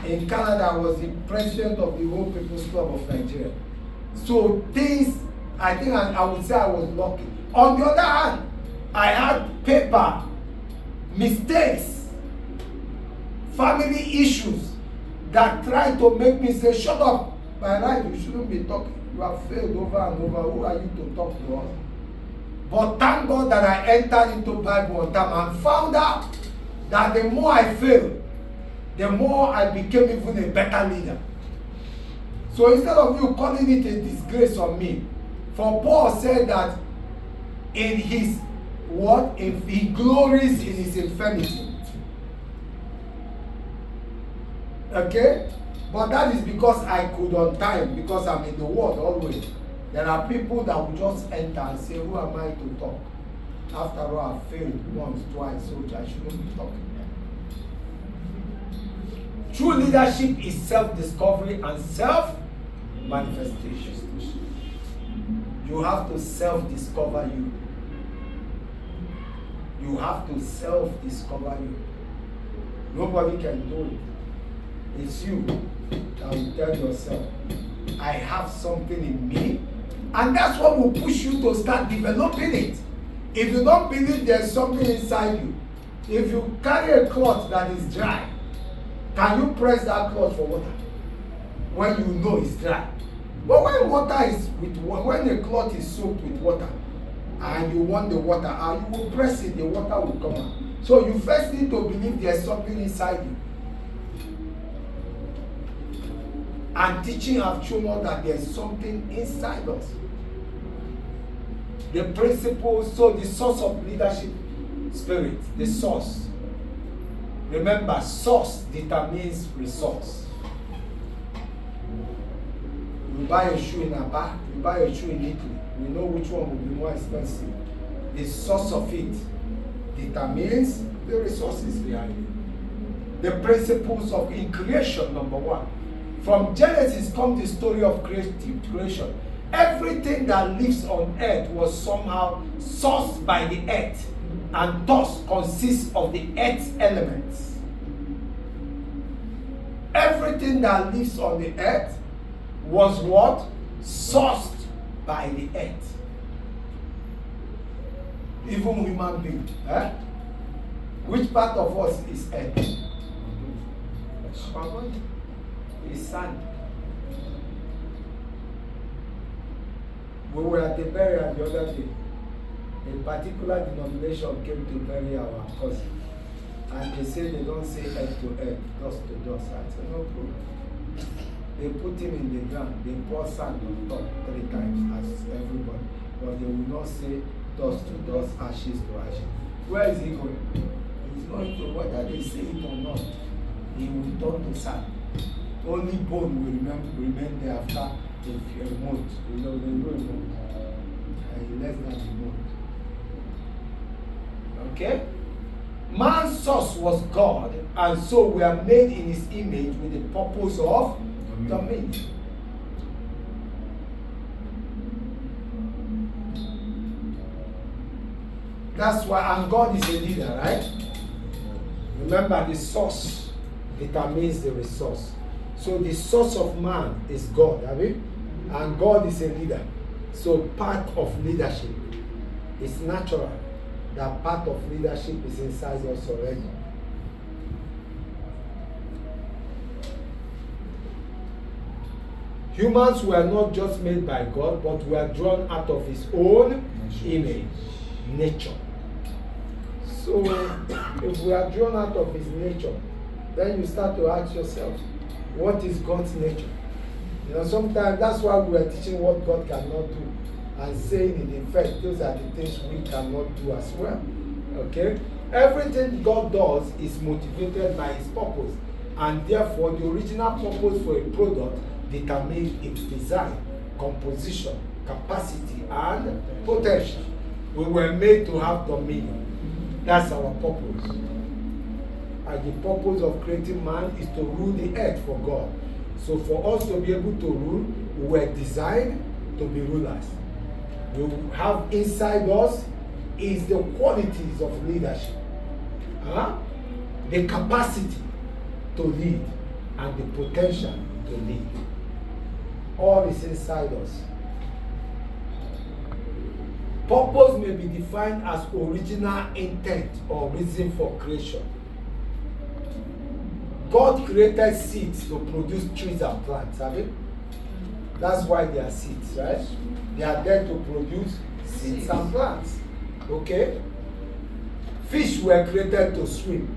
S1: In Canada, I was the president of the Old People's Club of Nigeria. So things, I think I would say I was lucky. On the other hand, I had paper, mistakes, family issues that tried to make me say, shut up. By right, you shouldn't be talking. You have failed over and over. Who are you to talk to us? But thank God that I entered into Bible on time and found out that the more I failed, the more I became even a better leader. So instead of you calling it a disgrace on me, for Paul said that in his what? If he glories in his infirmity. Okay? But that is because I could on time, because I'm in the word always. There are people that will just enter and say, who am I to talk? After all, I failed once, twice, so I shouldn't be talking. True leadership is self-discovery and self-manifestation. You have to self-discover you. You have to self-discover you. Nobody can do it. It's you that will tell yourself, I have something in me. And that's what will push you to start developing it. If you don't believe there's something inside you, if you carry a cloth that is dry, can you press that cloth for water when you know it's dry? But when when the cloth is soaked with water and you want the water out, you will press it, the water will come out. So you first need to believe there's something inside you. And teaching have shown us that there's something inside us. The principles, so the source of leadership spirit, the source. Remember, source determines resource. You buy a shoe in Aba, you buy a shoe in Italy. We know which one will be more expensive. The source of it determines the resources behind it. The principles of in creation, number one. From Genesis comes the story of creation. Everything that lives on earth was somehow sourced by the earth and thus consists of the earth's elements. everything that lives on the earth was what? Sourced by the earth. Even human being. Eh? Which part of us is earth? It's sand. We were at the burial the other day. A particular denomination came to bury our cousin. And they say they don't say earth to earth, dust to dust. I said, no problem. They put him in the ground. They pour sand on top 3 times as everybody. But they will not say dust to dust, ashes to ashes. Where is he going? He's going to, whether they say it or not, he will turn to sand. Only bone will remain there after a month. You know, they know a month. Less than a month. Okay? Man's source was God, and so we are made in his image with the purpose of dominion. That's why, and God is a leader, right? Remember, the source determines the resource. So the source of man is God, have you? And God is a leader. So part of leadership is natural. That part of leadership is inside us already. Humans were not just made by God, but were drawn out of his own image, nature. So if we are drawn out of his nature, then you start to ask yourself, what is God's nature? You know, sometimes that's why we are teaching what God cannot do, and saying in effect, those are the things we cannot do as well. Okay? Everything God does is motivated by his purpose, and therefore the original purpose for a product determines its design, composition, capacity, and potential. We were made to have dominion. That's our purpose. And the purpose of creating man is to rule the earth for God. So for us to be able to rule, we were designed to be rulers. We have inside us is the qualities of leadership. The capacity to lead and the potential to lead. All is inside us. Purpose may be defined as original intent or reason for creation. God created seeds to produce trees and plants, have you? That's why they are seeds, right? They are there to produce seeds and plants. Okay? Fish were created to swim.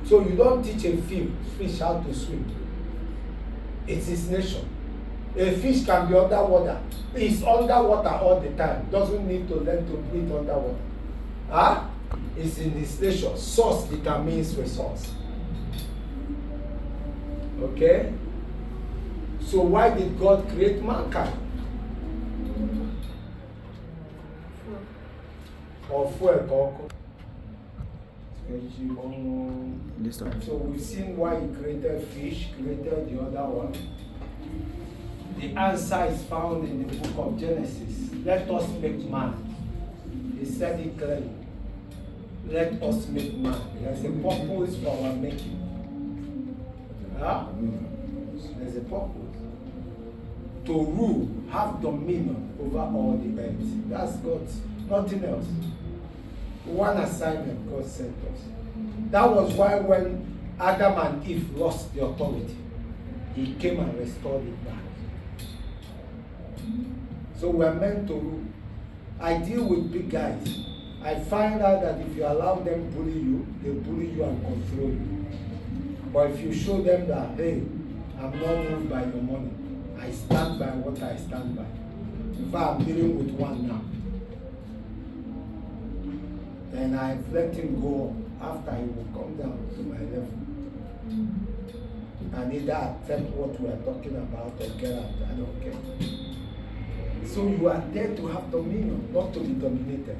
S1: So you don't teach a fish how to swim. It's its nature. A fish can be underwater. It's underwater all the time. Doesn't need to learn to breathe underwater. It's in its nature. Source determines resource. Okay? So why did God create mankind? Or fuel. So we've seen why he created fish, created the other one. The answer is found in the book of Genesis. Let us make man. He said it clearly. Let us make man. There's a purpose for our making. There's a purpose. To rule, have dominion over all the earth. That's God's, nothing else. One assignment God sent us. That was why when Adam and Eve lost the authority, he came and restored it back. So we're meant to rule. I deal with big guys. I find out that if you allow them bully you, they bully you and control you. But if you show them that, hey, I'm not moved by your money, I stand by what I stand by. In fact, I'm dealing with one now. And I've let him go after he will come down to my level. And either accept what we are talking about or get out. I don't care. So you are there to have dominion, not to be dominated.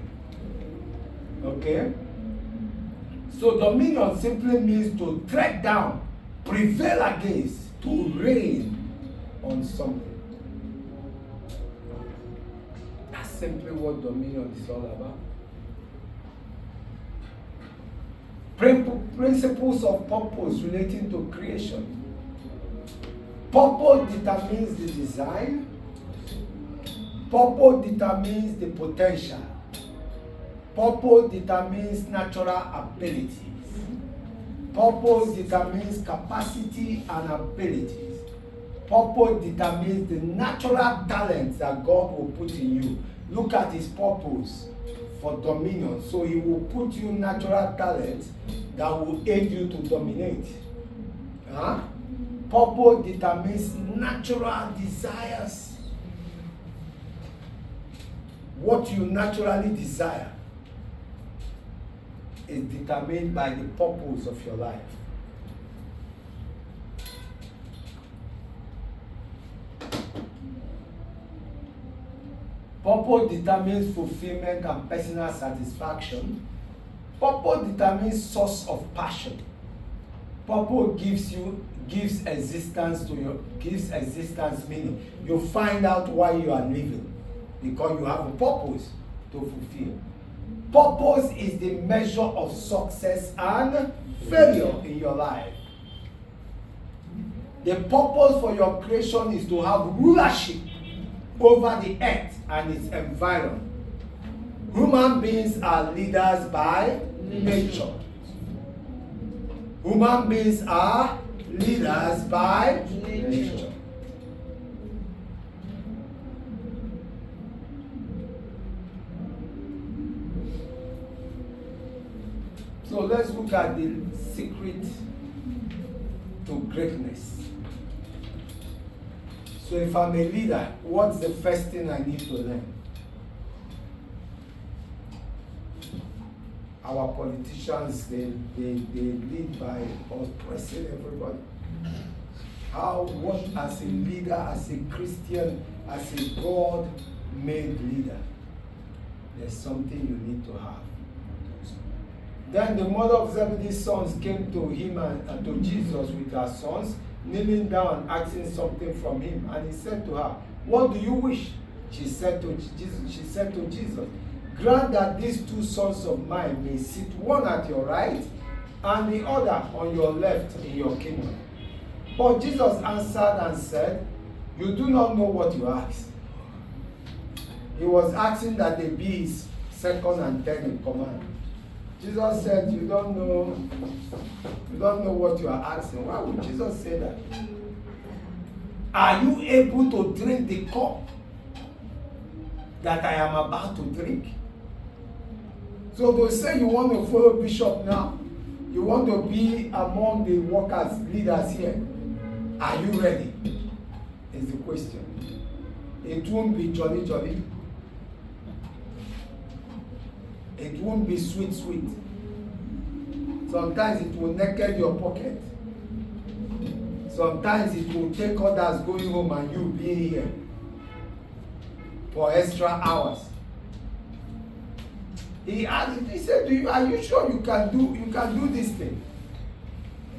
S1: Okay? So dominion simply means to tread down, prevail against, to reign on something. That's simply what dominion is all about. Principles of purpose relating to creation. Purpose determines the design. Purpose determines the potential. Purpose determines natural abilities. Purpose determines capacity and abilities. Purpose determines the natural talents that God will put in you. Look at his purpose for dominion. So he will put you natural talents that will aid you to dominate. Huh? Purpose determines natural desires. What you naturally desire is determined by the purpose of your life. Purpose determines fulfillment and personal satisfaction. Purpose determines source of passion. Purpose gives existence meaning. You find out why you are living because you have a purpose to fulfill. Purpose is the measure of success and failure in your life. The purpose for your creation is to have rulership over the earth and its environment. Human beings are leaders by nature. Human beings are leaders by nature. So let's look at the secret to greatness. So if I'm a leader, what's the first thing I need to learn? Our politicians, they lead by oppressing everybody. What as a leader, as a Christian, as a God-made leader, there's something you need to have. Then the mother of Zebedee's sons came to him and to Jesus with her sons, kneeling down and asking something from him. And he said to her, "What do you wish?" She said to Jesus, "Grant that these two sons of mine may sit one at your right and the other on your left in your kingdom." But Jesus answered and said, "You do not know what you ask." He was asking that they be his second and third in command. Jesus said, you don't know what you are asking. Why would Jesus say that? Are you able to drink the cup that I am about to drink? So they say you want to follow Bishop now. You want to be among the workers, leaders here. Are you ready? Is the question. It won't be jolly. It won't be sweet. Sometimes it will naked your pocket. Sometimes it will take others going home and you being here for extra hours. He said to you, "Are you sure you can do this thing?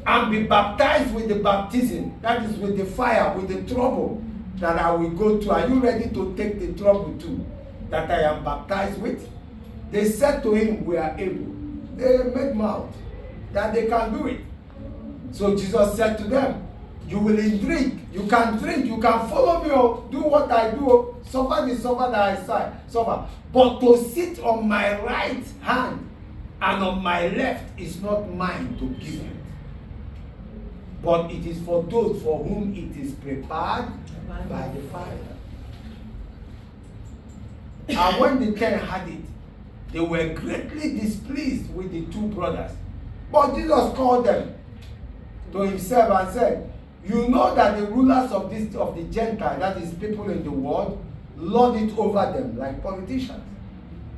S1: And be baptized with the baptism, that is with the fire, with the trouble that I will go to. Are you ready to take the trouble too that I am baptized with?" They said to him, "We are able." They made mouth that they can do it. So Jesus said to them, "You will drink. You can drink. You can follow me or do what I do. Suffer the suffer that I suffer. But to sit on my right hand and on my left is not mine to give it. But it is for those for whom it is prepared by the Father." And when the 10 had it, they were greatly displeased with the two brothers. But Jesus called them to himself and said, "You know that the rulers of the Gentiles, that is people in the world, lord it over them like politicians.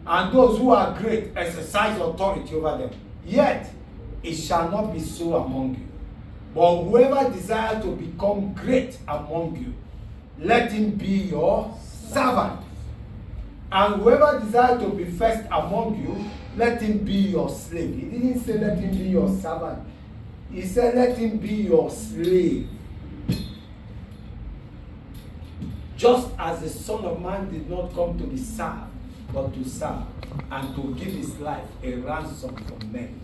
S1: And those who are great exercise authority over them. Yet it shall not be so among you. But whoever desires to become great among you, let him be your servant. And whoever desires to be first among you, let him be your slave." He didn't say let him be your servant. He said let him be your slave. Just as the Son of Man did not come to be served, but to serve and to give his life a ransom for men.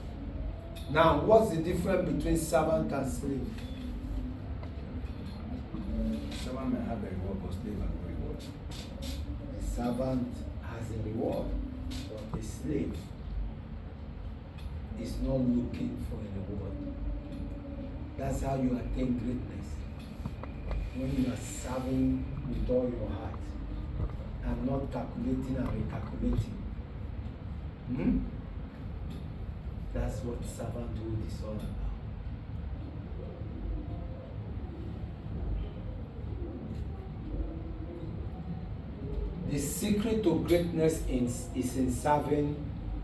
S1: Now, what's the difference between servant and slave?
S6: servant may have a reward, but slave has no reward.
S1: The servant has a reward, but the slave is not looking for a reward. That's how you attain greatness. When you are serving with all your heart and not calculating and recalculating. That's what servanthood is all about. The secret to greatness is in serving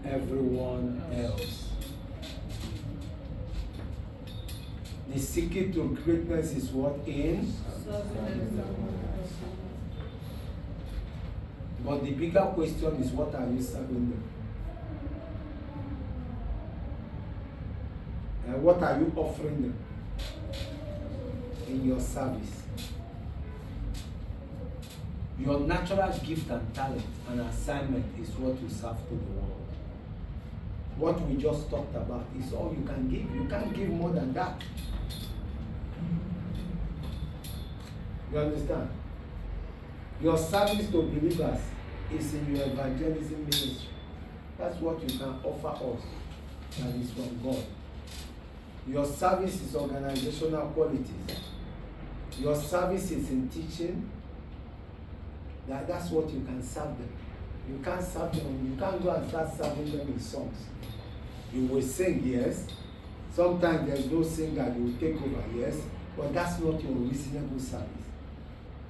S1: everyone else. The secret to greatness is what? In? But the bigger question is, what are you serving them? And what are you offering them in your service? Your natural gift and talent and assignment is what you serve to the world. What we just talked about is all you can give. You can't give more than that. You understand? Your service to believers is in your evangelism ministry. That's what you can offer us. That is from God. Your service is organizational qualities. Your service is in teaching. That's what you can serve them. You can't serve them. You can't go and start serving them in songs. You will sing, yes. Sometimes there's no singer, you will take over, yes. But that's not your reasonable service.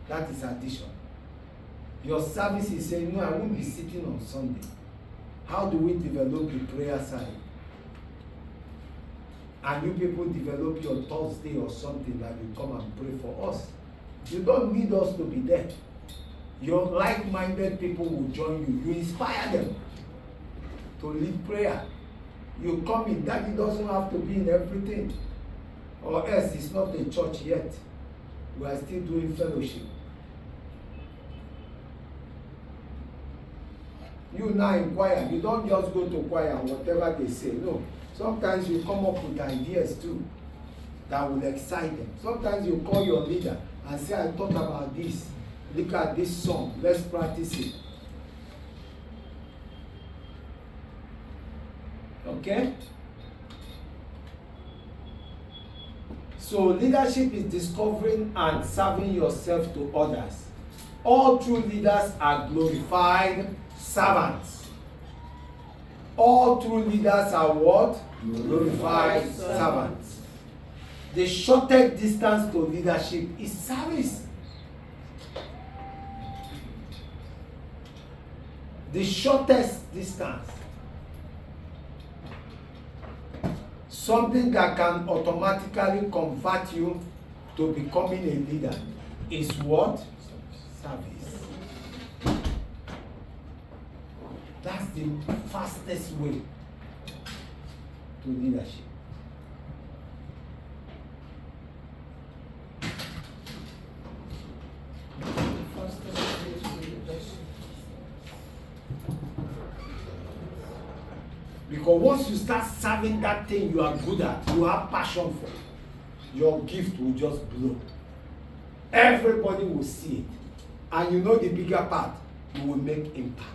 S1: That is addition. Your service is saying, no, I won't be sitting on Sunday. How do we develop the prayer side? And you people develop your Thursday or something that you come and pray for us. You don't need us to be there. Your like-minded people will join you. You inspire them to lead prayer. You come in. Daddy doesn't have to be in everything. Or else it's not a church yet. We are still doing fellowship. You now in choir, you don't just go to choir whatever they say. No. Sometimes you come up with ideas too that will excite them. Sometimes you call your leader and say, I thought about this. Look at this song. Let's practice it. Okay? So leadership is discovering and serving yourself to others. All true leaders are glorified servants. All true leaders are what? Glorified servants. The shortest distance to leadership is service. The shortest distance. Something that can automatically convert you to becoming a leader is what? Service. That's the fastest way to leadership. Because once you start serving that thing you are good at, you have passion for, your gift will just blow. Everybody will see it. And you know the bigger part, you will make impact.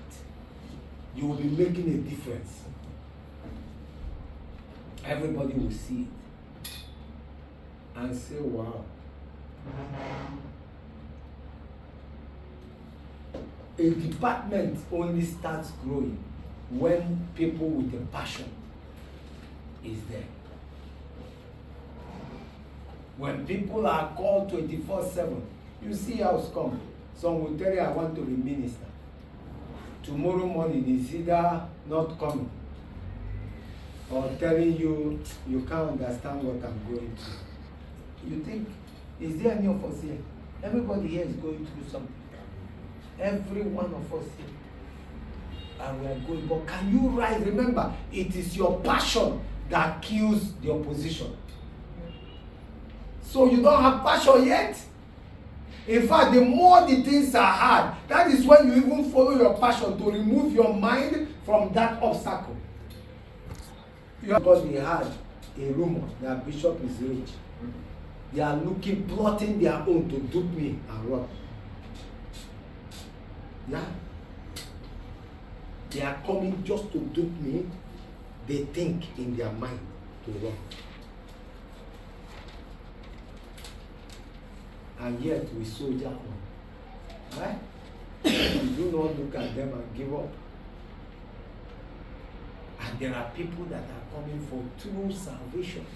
S1: You will be making a difference. Everybody will see it and say, wow. A department only starts growing when people with a passion is there. When people are called 24/7, you see house come. Some will tell you, I want to be minister. Tomorrow morning is either not coming or telling you, you can't understand what I'm going through. You think, is there any of us here? Everybody here is going through something. Every one of us here. And we are going, but can you rise? Remember, it is your passion that kills the opposition. So you don't have passion yet. In fact, the more the things are hard, that is when you even follow your passion to remove your mind from that obstacle. Because we had a rumor that Bishop is rich. They are looking, plotting their own to dupe me and run. Yeah. They are coming just to dupe me. They think in their mind to run. And yet we soldier on. Right? We do not look at them and give up. And there are people that are coming for true salvation,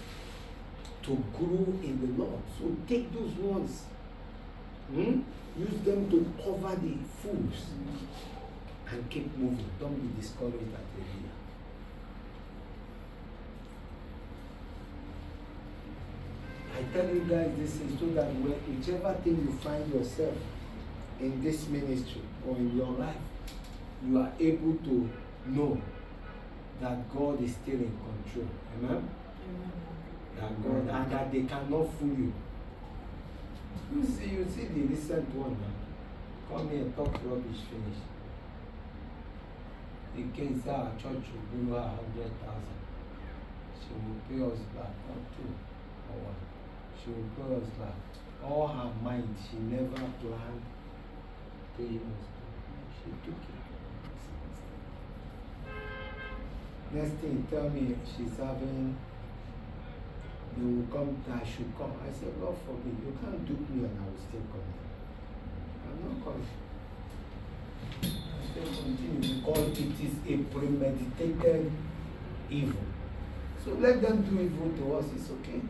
S1: to grow in the Lord. So take those ones. Use them to cover the fools and keep moving. Don't be discouraged at the leader. I tell you guys this is so that whichever thing you find yourself in this ministry or in your life, you are able to know that God is still in control. Amen? That God, and that they cannot fool you. You see the recent one now. Come here, talk rubbish, finish. The king said our church will borrow her 100,000. She will pay us back, or 2 or 1. She will pay us back. All her mind, she never planned paying us back. She took it. Next thing, tell me she's having, they will come, I should come. I said, Lord forbid, you can't dupe me and I will still come. I'm not coming. I said, continue, because it is a premeditated evil. So let them do evil to us, it's okay.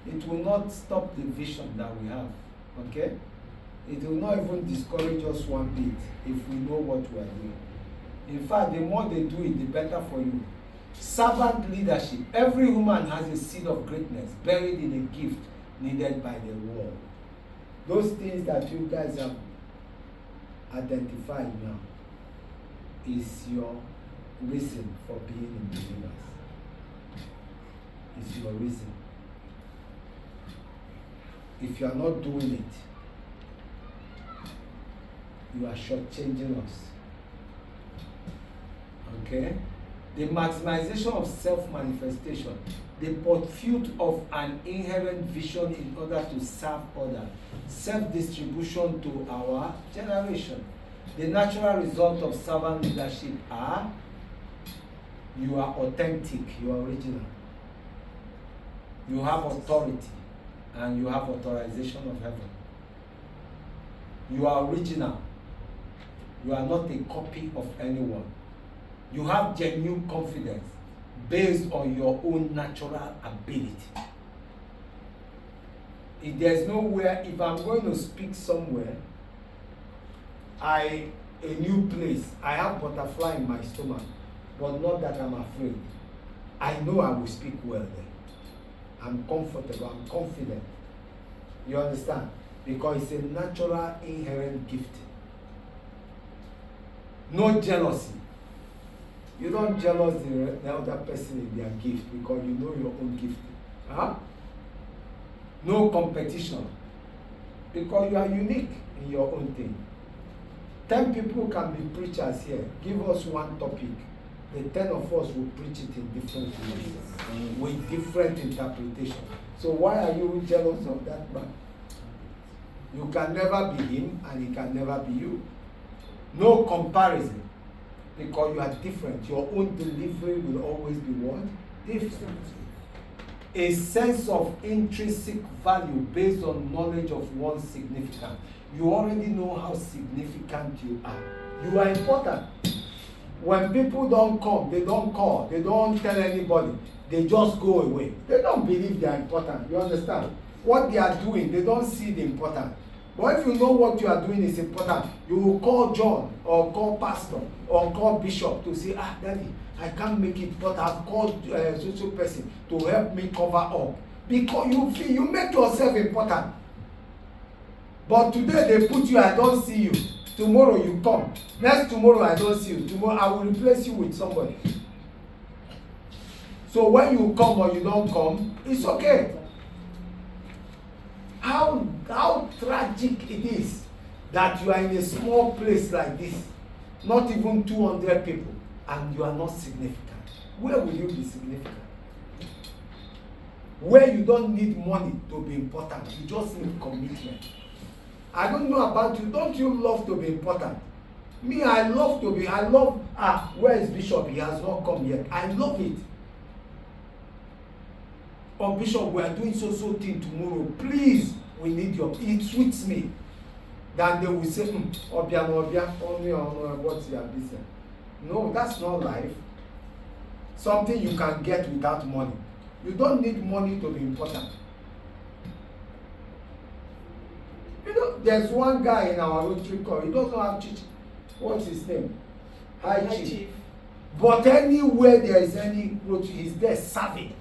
S1: It will not stop the vision that we have, okay? It will not even discourage us one bit if we know what we are doing. In fact, the more they do it, the better for you. Servant leadership. Every woman has a seed of greatness buried in a gift needed by the world. Those things that you guys have identified now is your reason for being in believers. Is your reason. If you are not doing it, you are shortchanging us. Okay? The maximization of self-manifestation, the pursuit of an inherent vision in order to serve others, self-distribution to our generation. The natural result of servant leadership are you are authentic, you are original. You have authority and you have authorization of heaven. You are original. You are not a copy of anyone. You have genuine confidence based on your own natural ability. If there's nowhere, if I'm going to speak somewhere, a new place, I have butterfly in my stomach, but not that I'm afraid. I know I will speak well there. I'm comfortable, I'm confident. You understand? Because it's a natural, inherent gift. No jealousy. You don't jealous the other person in their gift because you know your own gift. Huh? No competition because you are unique in your own thing. 10 people can be preachers here. Give us one topic. The 10 of us will preach it in different ways with different interpretation. So why are you jealous of that man? You can never be him and he can never be you. No comparison. Because you are different. Your own delivery will always be what? Different. A sense of intrinsic value based on knowledge of one's significance. You already know how significant you are. You are important. When people don't come, they don't call, they don't tell anybody, they just go away. They don't believe they are important. You understand? What they are doing, they don't see the important. But if you know what you are doing is important, you will call John or call pastor or call bishop to say, Daddy, I can't make it, but I've called a social person to help me cover up. Because you feel, you make yourself important. But today they put you, I don't see you. Tomorrow you come. Next tomorrow I don't see you. Tomorrow I will replace you with somebody. So when you come or you don't come, it's okay. How tragic it is that you are in a small place like this, not even 200 people, and you are not significant. Where will you be significant? where you don't need money to be important. You just need commitment. I don't know about you. Don't you love to be important? Me, I love, where is Bishop? He has not come yet. I love it. Oh, Bishop, we are doing so thing tomorrow. Please, we need your, it suits me. Then they will say, Obia, only on what's your business. No, that's not life. Something you can get without money. You don't need money to be important. You know, there's one guy in our Rotary Corps, he doesn't have church. What's his name? High Chief. But anywhere there is any Rotary, he's there serving.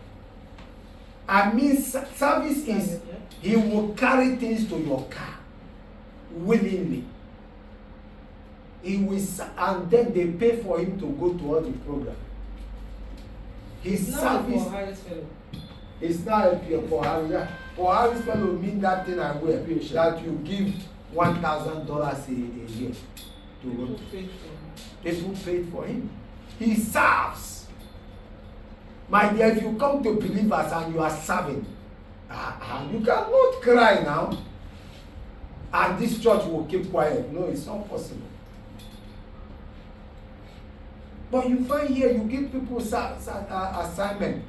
S1: I mean, service is, he will carry things to your car willingly. He will, and then they pay for him to go to all the program. His service. It's not a pure for Harris. For Harris fellow mean that thing I wear, that you give $1,000 a year to go. People paid for him. He serves. My dear, if you come to believers and you are serving, you cannot cry now. And this church will keep quiet. No, it's not possible. But you find here, you give people assignment.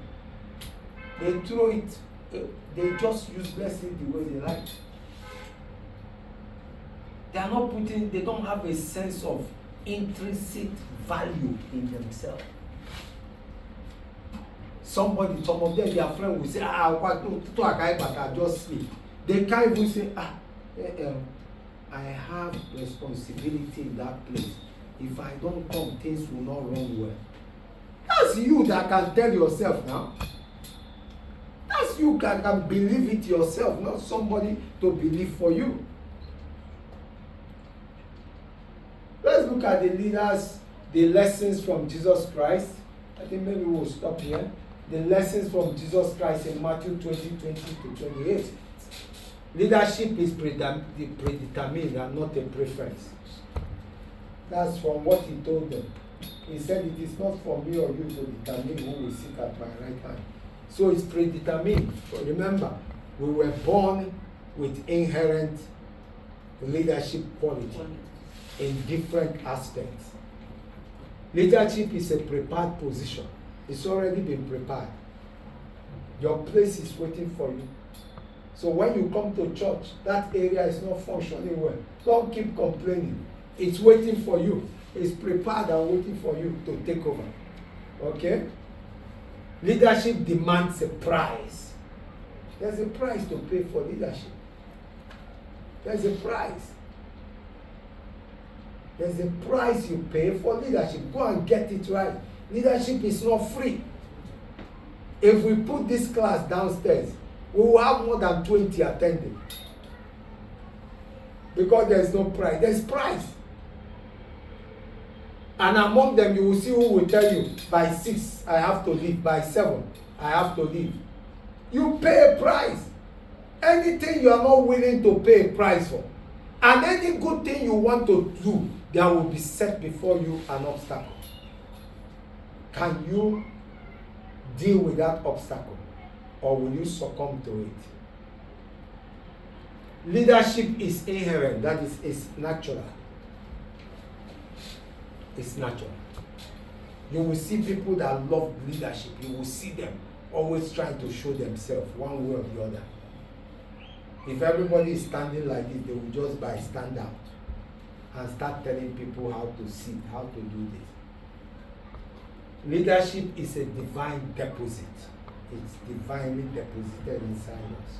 S1: They throw it, they just useless it the way they like. They are not putting, they don't have a sense of intrinsic value in themselves. Some of them, their friend will say, I just sleep. They can't even say, I have responsibility in that place. If I don't come, things will not run well. That's you that can tell yourself now. That's you that can believe it yourself, not somebody to believe for you. Let's look at the leaders, the lessons from Jesus Christ. I think maybe we'll stop here. The lessons from Jesus Christ in Matthew 20:20-28. Leadership is predetermined and not a preference. That's from what he told them. He said, it is not for me or you to determine who will sit at my right hand. So it's predetermined. But remember, we were born with inherent leadership quality in different aspects. Leadership is a prepared position. It's already been prepared. Your place is waiting for you. So when you come to church, that area is not functioning well. Don't keep complaining. It's waiting for you. It's prepared and waiting for you to take over. Okay? Leadership demands a price. There's a price to pay for leadership. There's a price. There's a price you pay for leadership. Go and get it right. Leadership is not free. If we put this class downstairs, we will have more than 20 attending. Because there's no price. There's price. And among them, you will see who will tell you, by 6, I have to leave. By 7, I have to leave. You pay a price. Anything you are not willing to pay a price for, and any good thing you want to do, there will be set before you an obstacle. Can you deal with that obstacle, or will you succumb to it? Leadership is inherent, that is, it's natural. It's natural. You will see people that love leadership. You will see them always trying to show themselves one way or the other. If everybody is standing like this, they will just stand out and start telling people how to sit, how to do this. Leadership is a divine deposit. It's divinely deposited inside us.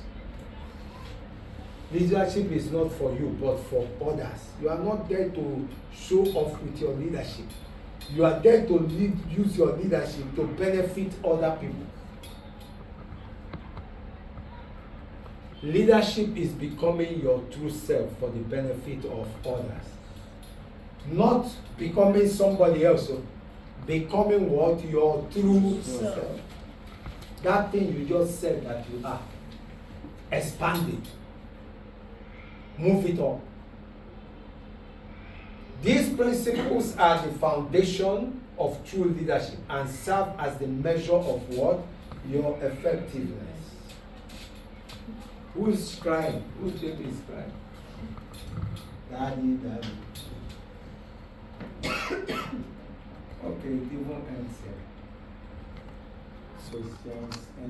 S1: Leadership is not for you, but for others. You are not there to show off with your leadership. You are there to use your leadership to benefit other people. Leadership is becoming your true self for the benefit of others. Not becoming somebody else, becoming what? Your true self. That thing you just said that you are. Expand it. Move it on. These principles are the foundation of true leadership and serve as the measure of what? Your effectiveness. Who's crying? Whose baby is crying? Daddy, daddy. Okay, it even ends here. So it ends.